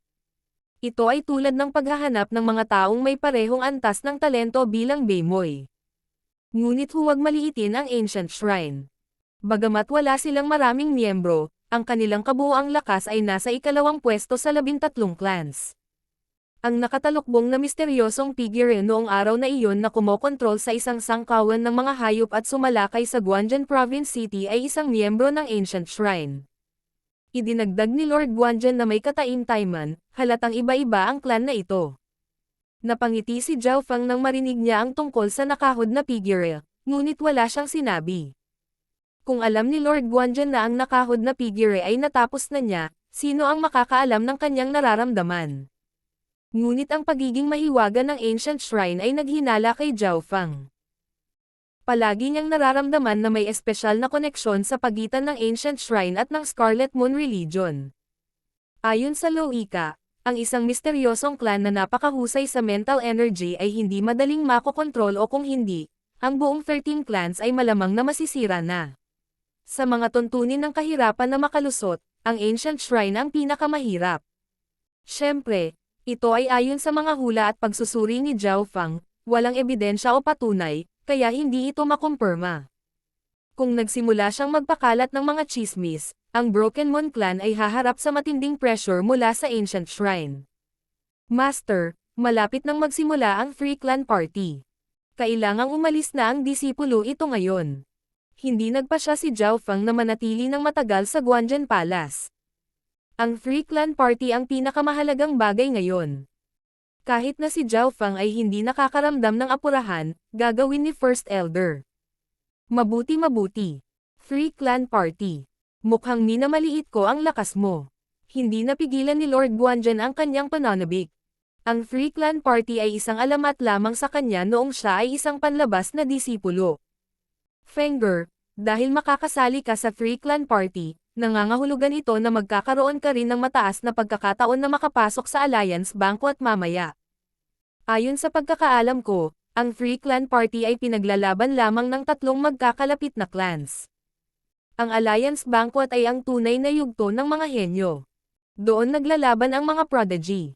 S1: Ito ay tulad ng paghahanap ng mga taong may parehong antas ng talento bilang Beimoy. Ngunit huwag maliitin ang ancient shrine. Bagamat wala silang maraming miyembro, ang kanilang kabuuang lakas ay nasa ikalawang pwesto sa 13 clans. Ang nakatalukbong na misteryosong figure noong araw na iyon na kumokontrol sa isang sangkawan ng mga hayop at sumalakay sa Guanzhen Province City ay isang miyembro ng Ancient Shrine. Idinagdag ni Lord Guanzhen na may kataim-taiman, halatang iba-iba ang clan na ito. Napangiti si Zhao Feng nang marinig niya ang tungkol sa nakahod na figure, ngunit wala siyang sinabi. Kung alam ni Lord Guanzhen na ang nakahod na figure ay natapos na niya, sino ang makakaalam ng kanyang nararamdaman? Ngunit ang pagiging mahiwaga ng Ancient Shrine ay naghinala kay Zhao Feng. Palagi niyang nararamdaman na may espesyal na koneksyon sa pagitan ng Ancient Shrine at ng Scarlet Moon Religion. Ayon sa Loika, ang isang misteryosong clan na napakahusay sa mental energy ay hindi madaling makokontrol o kung hindi, ang buong 13 clans ay malamang na masisira na. Sa mga tuntunin ng kahirapan na makalusot, ang Ancient Shrine ang pinakamahirap. Siyempre, ito ay ayon sa mga hula at pagsusuri ni Zhao Feng, walang ebidensya o patunay, kaya hindi ito makumpirma. Kung nagsimula siyang magpakalat ng mga chismis, ang Broken Moon Clan ay haharap sa matinding pressure mula sa Ancient Shrine. Master, malapit nang magsimula ang Three Clan Party. Kailangang umalis na ang disipulo ito ngayon. Hindi nagpasya si Zhao Feng na manatili ng matagal sa Guanzhen Palace. Ang Three Clan Party ang pinakamahalagang bagay ngayon. Kahit na si Zhao Feng ay hindi nakakaramdam ng apurahan, gagawin ni First Elder. Mabuti. Three Clan Party. Mukhang minamaliit ko ang lakas mo. Hindi napigilan ni Lord Guanzhen ang kanyang pananabik. Ang Three Clan Party ay isang alamat lamang sa kanya noong siya ay isang panlabas na disipulo. Fenger, dahil makakasali ka sa Three Clan Party, nangangahulugan ito na magkakaroon ka rin ng mataas na pagkakataon na makapasok sa Alliance Banquet mamaya. Ayon sa pagkakaalam ko, ang Three Clan Party ay pinaglalaban lamang ng 3 magkakalapit na clans. Ang Alliance Banquet ay ang tunay na yugto ng mga henyo. Doon naglalaban ang mga prodigy.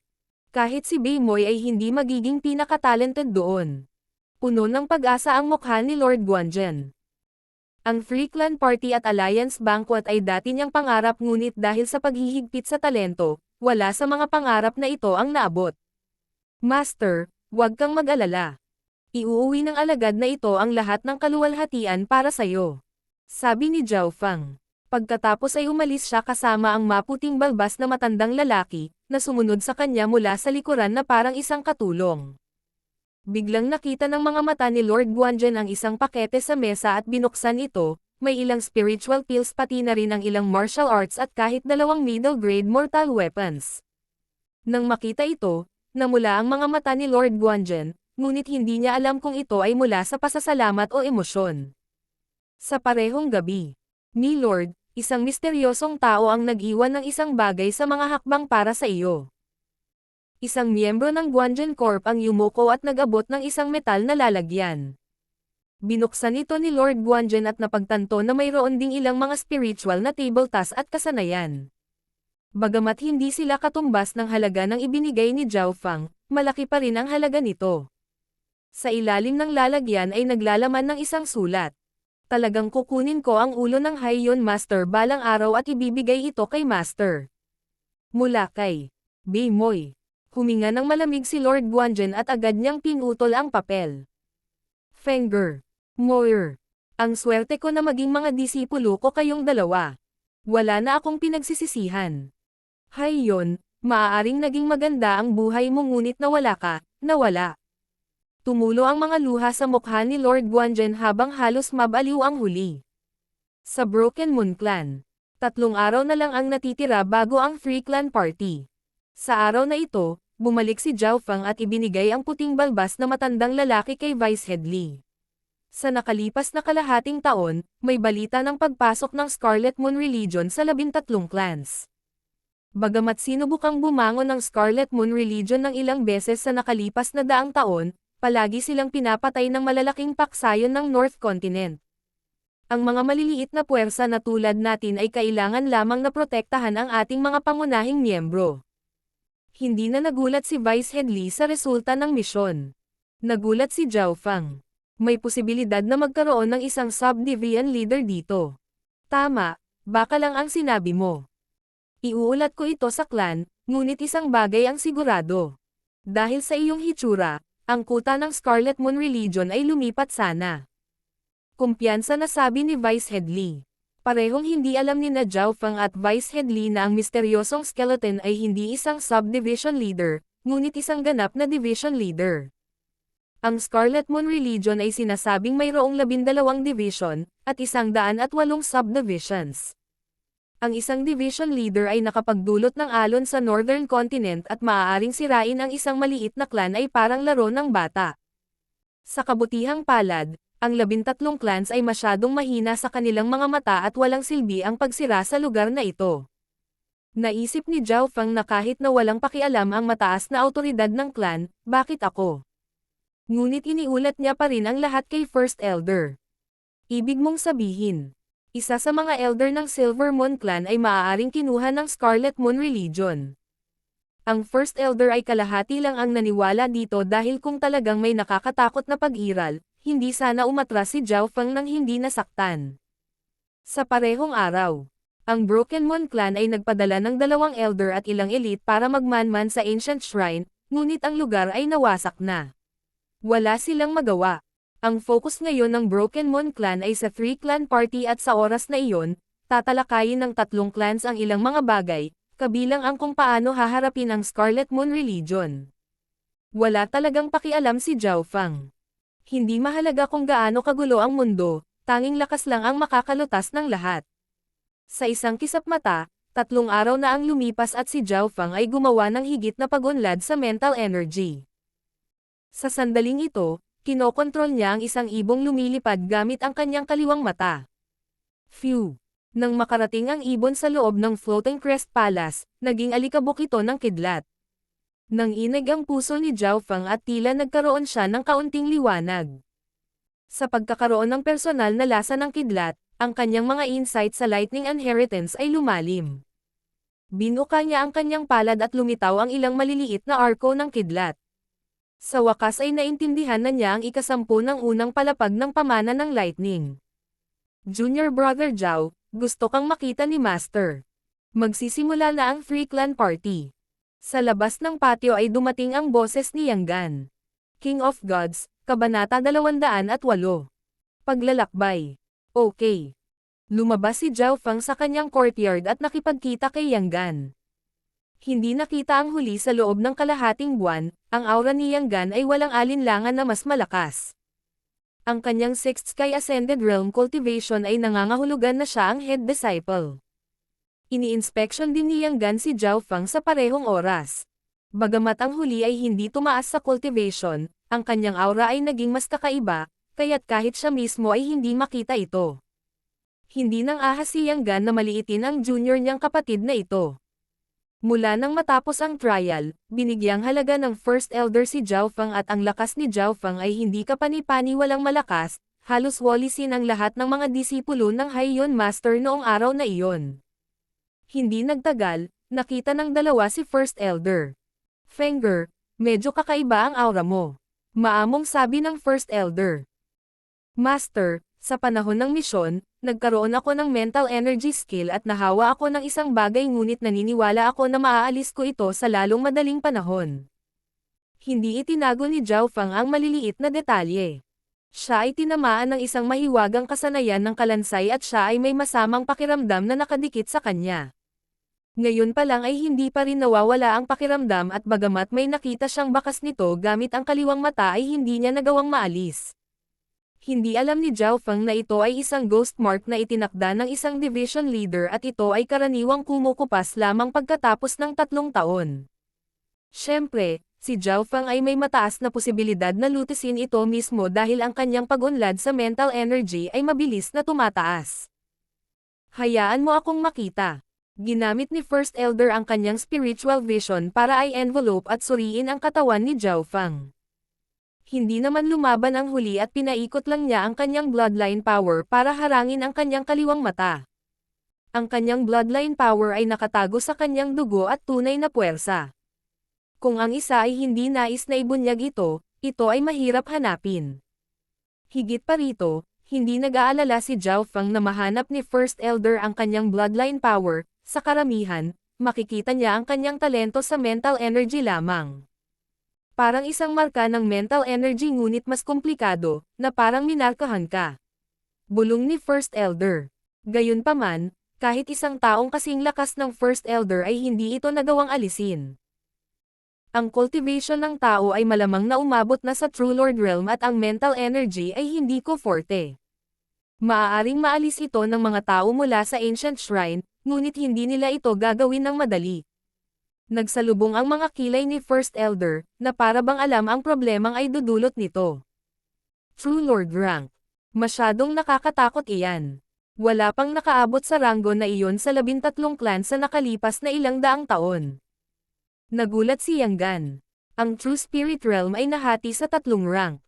S1: Kahit si Beimoy ay hindi magiging pinaka-talented doon. Puno ng pag-asa ang mukha ni Lord Guanzhen. Ang Free Clan Party at Alliance Banquet ay dati niyang pangarap ngunit dahil sa paghihigpit sa talento, wala sa mga pangarap na ito ang naabot. Master, huwag kang mag-alala. Iuuwi ng alagad na ito ang lahat ng kaluwalhatian para sayo. Sabi ni Zhao Fang. Pagkatapos ay umalis siya kasama ang maputing balbas na matandang lalaki, na sumunod sa kanya mula sa likuran na parang isang katulong. Biglang nakita ng mga mata ni Lord Guanzhen ang isang pakete sa mesa at binuksan ito, may ilang spiritual pills pati na rin ang ilang martial arts at kahit 2 middle-grade mortal weapons. Nang makita ito, namula ang mga mata ni Lord Guanzhen, ngunit hindi niya alam kung ito ay mula sa pasasalamat o emosyon. Sa parehong gabi, "Mi Lord, isang misteryosong tao ang nag-iwan ng isang bagay sa mga hakbang para sa iyo." Isang miyembro ng Guanzhen Corp ang yumuko at nag-abot ng isang metal na lalagyan. Binuksan ito ni Lord Guanzhen at napagtanto na mayroon ding ilang mga spiritual na table tasks at kasanayan. Bagamat hindi sila katumbas ng halaga ng ibinigay ni Zhao Fang, malaki pa rin ang halaga nito. Sa ilalim ng lalagyan ay naglalaman ng isang sulat. "Talagang kukunin ko ang ulo ng Haiyon Master balang araw at ibibigay ito kay Master." Mula kay Beimoy. Huminga ng malamig si Lord Guanzhen at agad niyang pinutol ang papel. "Fenger. Moir. Ang swerte ko na maging mga disipulo ko kayong dalawa. Wala na akong pinagsisisihan. Haiyon, maaaring naging maganda ang buhay mo ngunit nawala ka, nawala." Tumulo ang mga luha sa mukha ni Lord Guanzhen habang halos mabaliw ang huli. Sa Broken Moon Clan, 3 araw na lang ang natitira bago ang Free Clan Party. Sa araw na ito, bumalik si Zhao Fang at ibinigay ang puting balbas na matandang lalaki kay Vice Head Li. Sa nakalipas na kalahating taon, may balita ng pagpasok ng Scarlet Moon Religion sa 13 clans. Bagamat sinubukang bumangon ng Scarlet Moon Religion ng ilang beses sa nakalipas na 100 taon, palagi silang pinapatay ng malalaking paksayon ng North Continent. Ang mga maliliit na puwersa na tulad natin ay kailangan lamang na protektahan ang ating mga pangunahing miyembro. Hindi na nagulat si Vice Head Li sa resulta ng misyon. Nagulat si Zhao Fang. May posibilidad na magkaroon ng isang sub-division leader dito. Tama, baka lang ang sinabi mo. Iuulat ko ito sa clan, ngunit isang bagay ang sigurado. Dahil sa iyong hitsura, ang kuta ng Scarlet Moon Religion ay lumipat sana. Kumpiyansa na sabi ni Vice Head Li. Parehong hindi alam ni na Zhao Fang at Vice Head Li na ang misteryosong skeleton ay hindi isang subdivision leader, ngunit isang ganap na division leader. Ang Scarlet Moon Religion ay sinasabing mayroong 12 division, at 108 subdivisions. Ang isang division leader ay nakapagdulot ng alon sa Northern Continent at maaaring sirain ang isang maliit na clan ay parang laro ng bata. Sa kabutihang palad, ang 13 clans ay masyadong mahina sa kanilang mga mata at walang silbi ang pagsira sa lugar na ito. Naisip ni Zhao Fang na kahit na walang pakialam ang mataas na autoridad ng clan, bakit ako? Ngunit iniulat niya pa rin ang lahat kay First Elder. Ibig mong sabihin, isa sa mga elder ng Silver Moon Clan ay maaaring kinuha ng Scarlet Moon Religion. Ang First Elder ay kalahati lang ang naniwala dito dahil kung talagang may nakakatakot na pag-iral, hindi sana umatras si Zhao Fang nang hindi nasaktan. Sa parehong araw, ang Broken Moon Clan ay nagpadala ng 2 elder at ilang elite para magmanman sa Ancient Shrine, ngunit ang lugar ay nawasak na. Wala silang magawa. Ang focus ngayon ng Broken Moon Clan ay sa 3 Clan Party at sa oras na iyon, tatalakayin ng 3 clans ang ilang mga bagay, kabilang ang kung paano haharapin ang Scarlet Moon Religion. Wala talagang pakialam si Zhao Fang. Hindi mahalaga kung gaano kagulo ang mundo, tanging lakas lang ang makakalutas ng lahat. Sa isang kisap mata, 3 araw na ang lumipas at si Zhao Fang ay gumawa ng higit na pag-unlad sa mental energy. Sa sandaling ito, kinokontrol niya ang isang ibong lumilipad gamit ang kanyang kaliwang mata. Phew! Nang makarating ang ibon sa loob ng Floating Crest Palace, naging alikabok ito ng kidlat. Nang inag ang puso ni Zhao Fang at tila nagkaroon siya ng kaunting liwanag. Sa pagkakaroon ng personal na lasa ng kidlat, ang kanyang mga insight sa Lightning Inheritance ay lumalim. Binuka niya ang kanyang palad at lumitaw ang ilang maliliit na arko ng kidlat. Sa wakas ay naintindihan na niya ang ikasampu ng unang palapag ng pamana ng lightning. Junior Brother Zhao, gusto kang makita ni Master. Magsisimula na ang Free Clan Party. Sa labas ng patio ay dumating ang boses ni Yang Gan. King of Gods, Kabanata 208. Paglalakbay. Okay. Lumabas si Zhao Feng sa kanyang courtyard at nakipagkita kay Yang Gan. Hindi nakita ang huli sa loob ng kalahating buwan, ang aura ni Yang Gan ay walang alinlangan na mas malakas. Ang kanyang 6th Sky Ascended Realm cultivation ay nangangahulugan na siya ang head disciple. Ini-inspection din ni Yang Gan si Zhao Feng sa parehong oras. Bagamat ang huli ay hindi tumaas sa cultivation, ang kanyang aura ay naging mas kakaiba, kaya't kahit siya mismo ay hindi makita ito. Hindi nang ahas si Yang Gan na maliitin ang junior niyang kapatid na ito. Mula nang matapos ang trial, binigyang halaga ng First Elder si Zhao Feng at ang lakas ni Zhao Feng ay hindi kapani-pani walang malakas, halos walisin ang lahat ng mga disipulo ng Haiyan Master noong araw na iyon. Hindi nagtagal, nakita ng dalawa si First Elder. Fenger, medyo kakaiba ang aura mo. Maamong sabi ng First Elder. Master, sa panahon ng misyon, nagkaroon ako ng mental energy skill at nahawa ako ng isang bagay ngunit naniniwala ako na maaalis ko ito sa lalong madaling panahon. Hindi itinago ni Zhao Feng ang maliliit na detalye. Siya ay tinamaan ng isang mahiwagang kasanayan ng kalansay at siya ay may masamang pakiramdam na nakadikit sa kanya. Ngayon pa lang ay hindi pa rin nawawala ang pakiramdam at bagamat may nakita siyang bakas nito gamit ang kaliwang mata ay hindi niya nagawang maalis. Hindi alam ni Zhao Feng na ito ay isang ghost mark na itinakda ng isang division leader at ito ay karaniwang kumukupas lamang pagkatapos ng 3 taon. Siyempre, si Zhao Feng ay may mataas na posibilidad na lutisin ito mismo dahil ang kanyang pag-unlad sa mental energy ay mabilis na tumataas. Hayaan mo akong makita. Ginamit ni First Elder ang kanyang spiritual vision para ay envelope at suriin ang katawan ni Zhao Feng. Hindi naman lumaban ang huli at pinaikot lang niya ang kanyang bloodline power para harangin ang kanyang kaliwang mata. Ang kanyang bloodline power ay nakatago sa kanyang dugo at tunay na puwersa. Kung ang isa ay hindi nais na ibunyag ito ay mahirap hanapin. Higit pa rito, hindi nag-aalala si Zhao Feng na mahanap ni First Elder ang kanyang bloodline power, sa karamihan, makikita niya ang kanyang talento sa mental energy lamang. Parang isang marka ng mental energy ngunit mas komplikado, na parang minarkahan ka. Bulong ni First Elder. Gayunpaman, kahit isang taong kasing lakas ng First Elder ay hindi ito nagawang alisin. Ang cultivation ng tao ay malamang na umabot na sa True Lord Realm at ang mental energy ay hindi ko forte. Maaaring maalis ito ng mga tao mula sa Ancient Shrine, ngunit hindi nila ito gagawin ng madali. Nagsalubong ang mga kilay ni First Elder, na para bang alam ang problemang ay dudulot nito. True Lord Rank. Masyadong nakakatakot iyan. Wala pang nakaabot sa ranggo na iyon sa 13 clan sa nakalipas na ilang daang taon. Nagulat si Yang Gan. Ang True Spirit Realm ay nahati sa 3 rank.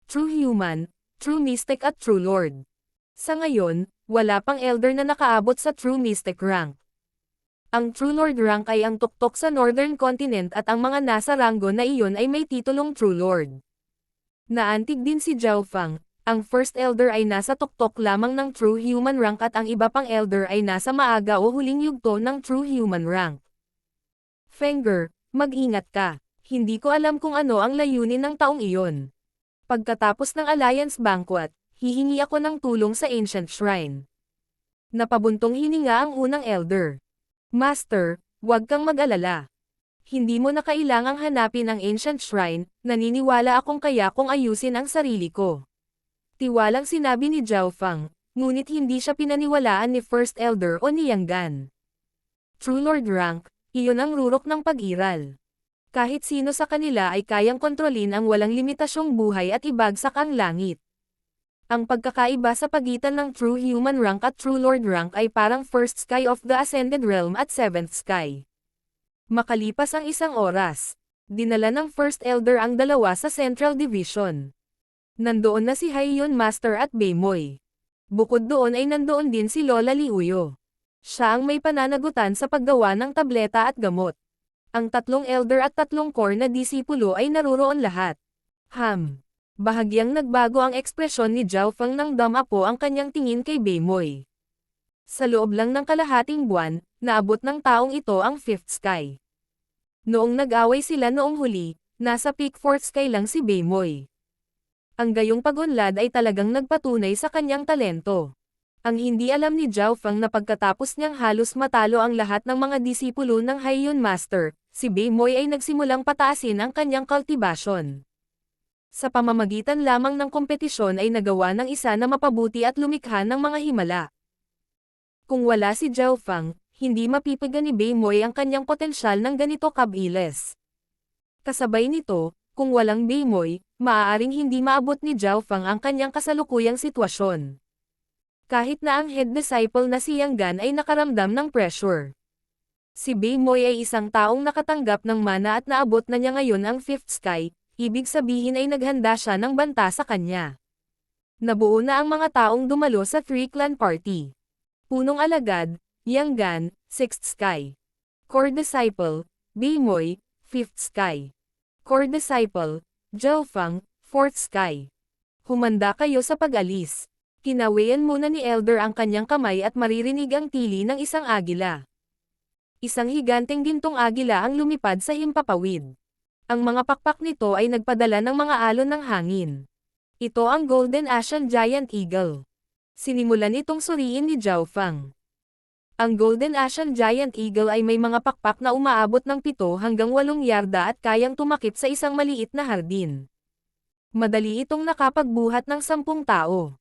S1: True Human, True Mystic at True Lord. Sa ngayon, wala pang Elder na nakaabot sa True Mystic rank. Ang True Lord rank ay ang tuktok sa Northern Continent at ang mga nasa ranggo na iyon ay may titulong True Lord. Naantig din si Zhao Feng, ang First Elder ay nasa tuktok lamang ng True Human rank at ang iba pang Elder ay nasa maaga o huling yugto ng True Human rank. Fenger, mag-ingat ka. Hindi ko alam kung ano ang layunin ng taong iyon. Pagkatapos ng Alliance Banquet, hihingi ako ng tulong sa Ancient Shrine. Napabuntong hininga ang unang Elder. Master, huwag kang mag-alala. Hindi mo na kailangang hanapin ang Ancient Shrine, naniniwala akong kaya kong ayusin ang sarili ko. Tiwalang sinabi ni Zhao Feng, ngunit hindi siya pinaniwalaan ni First Elder o ni Yang Gan. True Lord rank, iyon ang rurok ng pag-iral. Kahit sino sa kanila ay kayang kontrolin ang walang limitasyong buhay at ibagsak ang langit. Ang pagkakaiba sa pagitan ng True Human rank at True Lord rank ay parang First Sky of the Ascended Realm at 7th Sky. Makalipas ang 1 oras, dinala ng First Elder ang dalawa sa Central Division. Nandoon na si Haiyan Master at Beimoy. Bukod doon ay nandoon din si Lola Liuyo. Siya ang may pananagutan sa paggawa ng tableta at gamot. Ang 3 elder at 3 core na disipulo ay naruroon lahat. Bahagyang nagbago ang ekspresyon ni Zhao Feng nang damapo ang kanyang tingin kay Beimoy. Sa loob lang ng kalahating buwan, naabot ng taong ito ang Fifth Sky. Noong nag-away sila noong huli, nasa peak Fourth Sky lang si Beimoy. Ang gayong pagunlad ay talagang nagpatunay sa kanyang talento. Ang hindi alam ni Zhao Feng na pagkatapos niyang halos matalo ang lahat ng mga disipulo ng Haiyun Master, si Beimoy ay nagsimulang pataasin ang kanyang kultibasyon. Sa pamamagitan lamang ng kompetisyon ay nagawa ng isa na mapabuti at lumikha ng mga himala. Kung wala si Zhao Feng, hindi mapipiga ni Beimoy ang kanyang potensyal ng ganito kabilis. Kasabay nito, kung walang Beimoy, maaaring hindi maabot ni Zhao Feng ang kanyang kasalukuyang sitwasyon. Kahit na ang head disciple na si Yang Gan ay nakaramdam ng pressure. Si Beimoy ay isang taong nakatanggap ng mana at naabot na niya ngayon ang Fifth Sky, ibig sabihin ay naghanda siya ng banta sa kanya. Nabuo na ang mga taong dumalo sa 3-clan party. Punong alagad, Yang Gan, 6th Sky. Core Disciple, Beimoy, 5th Sky. Core Disciple, Zhao Feng, 4th Sky. Humanda kayo sa pag-alis. Kinawayan muna ni Elder ang kanyang kamay at maririnig ang tili ng isang agila. Isang higanteng gintong agila ang lumipad sa himpapawid. Ang mga pakpak nito ay nagpadala ng mga alon ng hangin. Ito ang Golden Asian Giant Eagle. Sinimulan itong suriin ni Zhao Feng. Ang Golden Asian Giant Eagle ay may mga pakpak na umaabot ng 7 hanggang 8 yarda at kayang tumakip sa isang maliit na hardin. Madali itong nakapagbuhat ng 10 tao.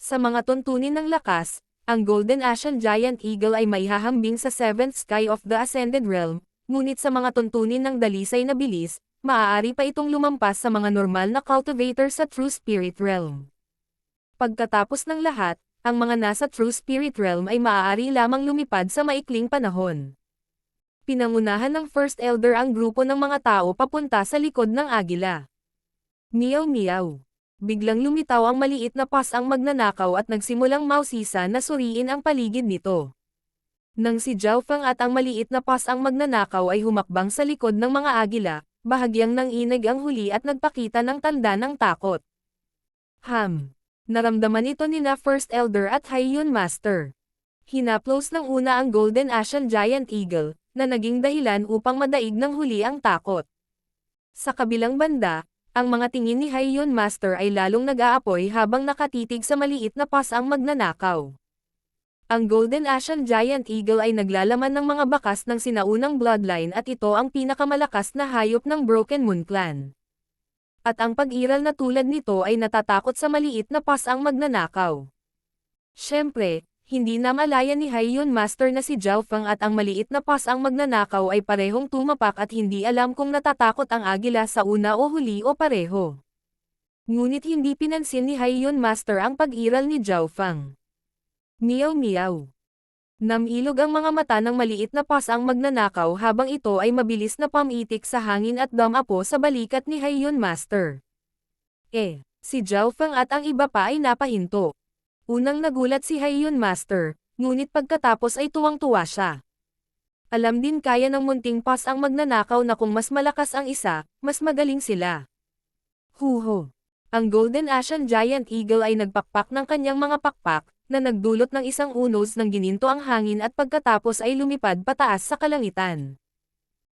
S1: Sa mga tuntunin ng lakas, ang Golden Asian Giant Eagle ay maihahambing sa 7th Sky of the Ascended Realm, ngunit sa mga tuntunin ng dalisay na bilis, maaari pa itong lumampas sa mga normal na cultivator sa True Spirit Realm. Pagkatapos ng lahat, ang mga nasa True Spirit Realm ay maaari lamang lumipad sa maikling panahon. Pinangunahan ng First Elder ang grupo ng mga tao papunta sa likod ng agila. Meow meow. Biglang lumitaw ang maliit na pasang magnanakaw at nagsimulang mausisa na suriin ang paligid nito. Nang si Zhao Feng at ang maliit na pasang magnanakaw ay humakbang sa likod ng mga agila, bahagyang nanginig ang huli at nagpakita ng tanda ng takot. Naramdaman ito ni na First Elder at Haiyun Master. Hinaplos ng una ang Golden Asian Giant Eagle, na naging dahilan upang madaig ng huli ang takot. Sa kabilang banda, ang mga tingin ni Haiyun Master ay lalong nag-aapoy habang nakatitig sa maliit na pasang magnanakaw. Ang Golden Asian Giant Eagle ay naglalaman ng mga bakas ng sinaunang bloodline at ito ang pinakamalakas na hayop ng Broken Moon Clan. At ang pag-iral na tulad nito ay natatakot sa maliit na pasang magnanakaw. Siyempre, hindi na malaya ni Haiyun Master na si Zhao Feng at ang maliit na pasang magnanakaw ay parehong tumapak at hindi alam kung natatakot ang agila sa una o huli o pareho. Ngunit hindi pinansin ni Haiyun Master ang pag-iral ni Zhao Feng. Meow meow. Namilog ang mga mata ng maliit na pasang magnanakaw habang ito ay mabilis na pamitik sa hangin at damapo sa balikat ni Haiyun Master. Si Zhao Feng at ang iba pa ay napahinto. Unang nagulat si Haiyun Master, ngunit pagkatapos ay tuwang-tuwa siya. Alam din kaya ng munting pas ang magnanakaw na kung mas malakas ang isa, mas magaling sila. Huho! Ang Golden Asian Giant Eagle ay nagpakpak ng kanyang mga pakpak, na nagdulot ng isang unos ng gininto ang hangin at pagkatapos ay lumipad pataas sa kalangitan.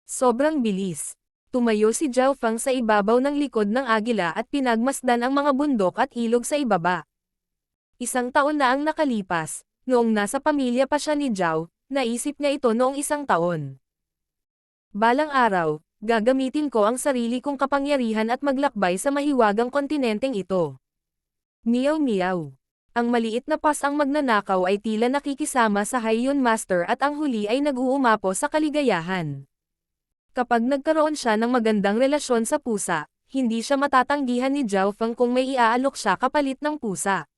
S1: Sobrang bilis. Tumayo si Zhao Feng sa ibabaw ng likod ng agila at pinagmasdan ang mga bundok at ilog sa ibaba. Isang taon na ang nakalipas, noong nasa pamilya pa siya ni Zhao, naisip niya ito noong isang taon. Balang araw, gagamitin ko ang sarili kong kapangyarihan at maglakbay sa mahiwagang kontinenteng ito. Meow meow. Ang maliit na pasang magnanakaw ay tila nakikisama sa Haiyun Master at ang huli ay nag-uumapo sa kaligayahan. Kapag nagkaroon siya ng magandang relasyon sa pusa, hindi siya matatanggihan ni Zhao Feng kung may iaalok siya kapalit ng pusa.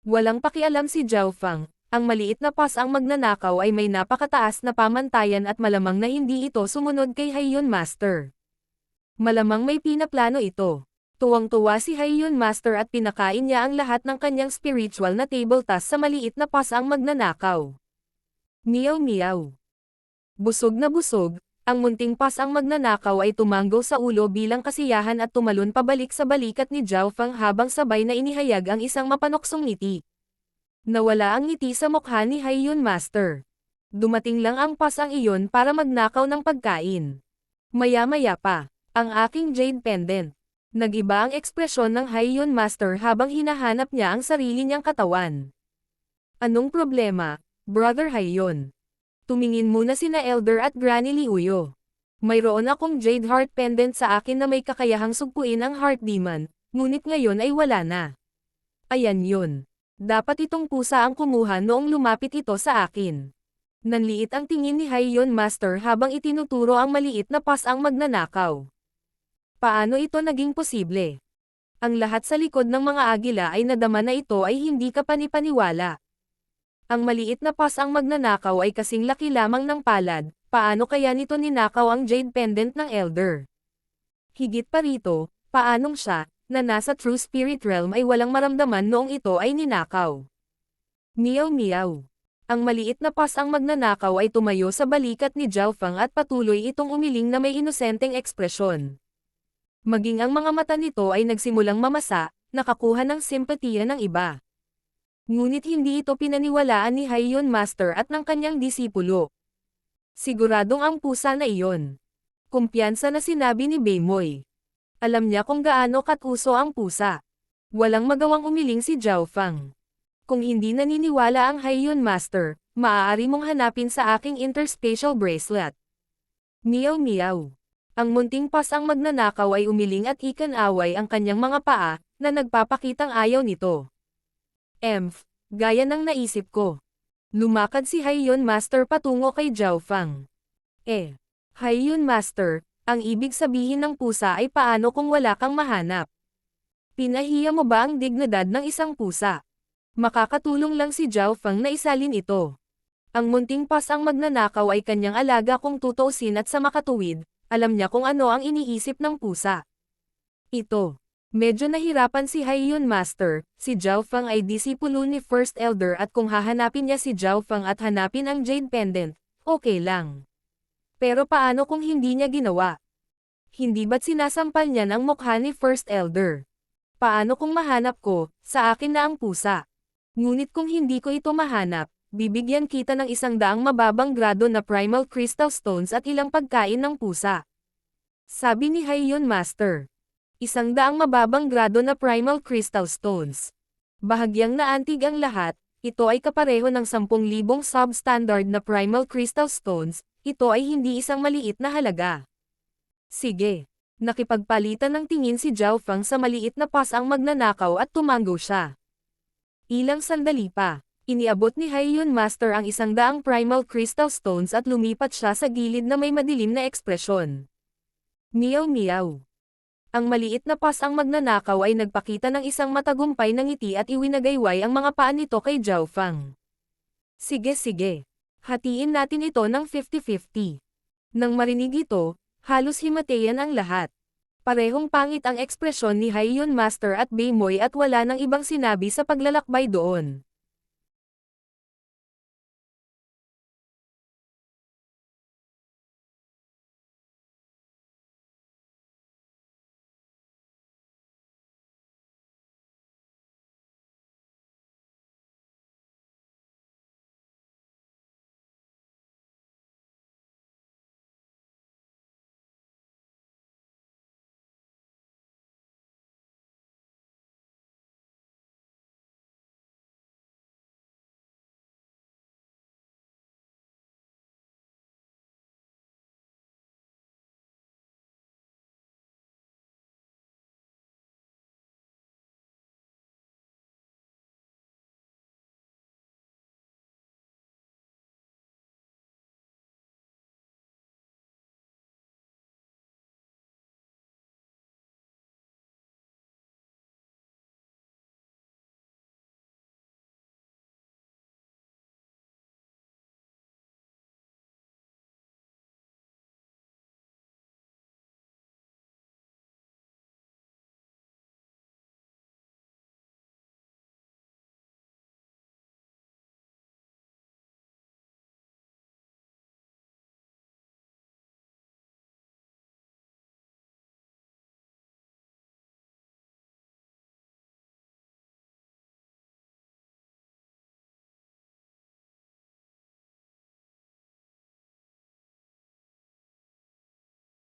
S1: Walang pakialam si Zhao Feng, ang maliit na pasang magnanakaw ay may napakataas na pamantayan at malamang na hindi ito sumunod kay Haiyun Master. Malamang may pinaplano ito. Tuwang-tuwa si Haiyun Master at pinakain niya ang lahat ng kanyang spiritual na table task sa maliit na pasang magnanakaw. Meow meow. Busog na busog, ang munting pas ang magnanakaw ay tumanggo sa ulo bilang kasiyahan at tumalon pabalik sa balikat ni Zhao Feng habang sabay na inihayag ang isang mapanoksong ngiti. Nawala ang ngiti sa mukha ni Haiyun Master. Dumating lang ang pas ang iyon para magnakaw ng pagkain. Maya-maya pa, ang aking jade pendant. Nag-iba ang ekspresyon ng Haiyun Master habang hinahanap niya ang sarili niyang katawan. Anong problema, Brother Haiyun? Tumingin muna sina Elder at Granny Liuyo. Mayroon akong jade heart pendant sa akin na may kakayahang sugpuin ang heart demon, ngunit ngayon ay wala na. Ayan yun. Dapat itong pusa ang kumuha noong lumapit ito sa akin. Nanliit ang tingin ni Haiyun Master habang itinuturo ang maliit na pas ang magnanakaw. Paano ito naging posible? Ang lahat sa likod ng mga agila ay nadama na ito ay hindi kapanipaniwala. Ang maliit na pas ang magnanakaw ay kasing laki lamang ng palad, paano kaya nito ninakaw ang jade pendant ng Elder? Higit pa rito, paanong siya, na nasa True Spirit Realm ay walang maramdaman noong ito ay ninakaw? Meow meow. Ang maliit na pas ang magnanakaw ay tumayo sa balikat ni Zhao Feng at patuloy itong umiling na may inosenteng ekspresyon. Maging ang mga mata nito ay nagsimulang mamasa, nakakuha ng simpatiya ng iba. Ngunit hindi ito pinaniwalaan ni Haiyun Master at ng kanyang disipulo. Siguradong ang pusa na iyon. Kumpiyansa na sinabi ni Beimoy. Alam niya kung gaano katuso ang pusa. Walang magawang umiling si Zhao Feng. Kung hindi naniniwala ang Haiyun Master, maaari mong hanapin sa aking interspatial bracelet. Meow meow. Ang munting pas ang magnanakaw ay umiling at ikan-away ang kanyang mga paa, na nagpapakitang ayaw nito. Gaya ng naisip ko. Lumakad si Haiyun Master patungo kay Zhao Feng. Haiyun Master, ang ibig sabihin ng pusa ay paano kung wala kang mahanap? Pinahiya mo ba ang dignidad ng isang pusa? Makakatulong lang si Zhao Feng na isalin ito. Ang munting pas ang magnanakaw ay kanyang alaga kung tutuusin at sa makatuwid, alam niya kung ano ang iniisip ng pusa. Ito. Medyo nahirapan si Haiyun Master, si Zhao Feng ay disipulo ni First Elder at kung hahanapin niya si Zhao Feng at hanapin ang Jade Pendant, okay lang. Pero paano kung hindi niya ginawa? Hindi ba't sinasampal niya ng mukha ni First Elder? Paano kung mahanap ko, sa akin na ang pusa? Ngunit kung hindi ko ito mahanap, bibigyan kita ng 100 mababang grado na Primal Crystal Stones at ilang pagkain ng pusa. Sabi ni Haiyun Master. 100 mababang grado na Primal Crystal Stones. Bahagyang naantig ang lahat, ito ay kapareho ng 10,000 substandard na Primal Crystal Stones, ito ay hindi isang maliit na halaga. Sige. Nakipagpalitan ng tingin si Zhao Feng sa maliit na pas ang magnanakaw at tumango siya. Ilang sandali pa, iniabot ni Haiyun Master ang 100 Primal Crystal Stones at lumipat siya sa gilid na may madilim na ekspresyon. Meow meow. Ang maliit na pas ang magnanakaw ay nagpakita ng isang matagumpay na ngiti at iwinagayway ang mga paa nito kay Zhao Feng. Sige. Hatiin natin ito ng 50-50. Nang marinig ito, halos himatayan ang lahat. Parehong pangit ang ekspresyon ni Haiyun Master at Beimoy at wala nang ibang sinabi sa paglalakbay doon.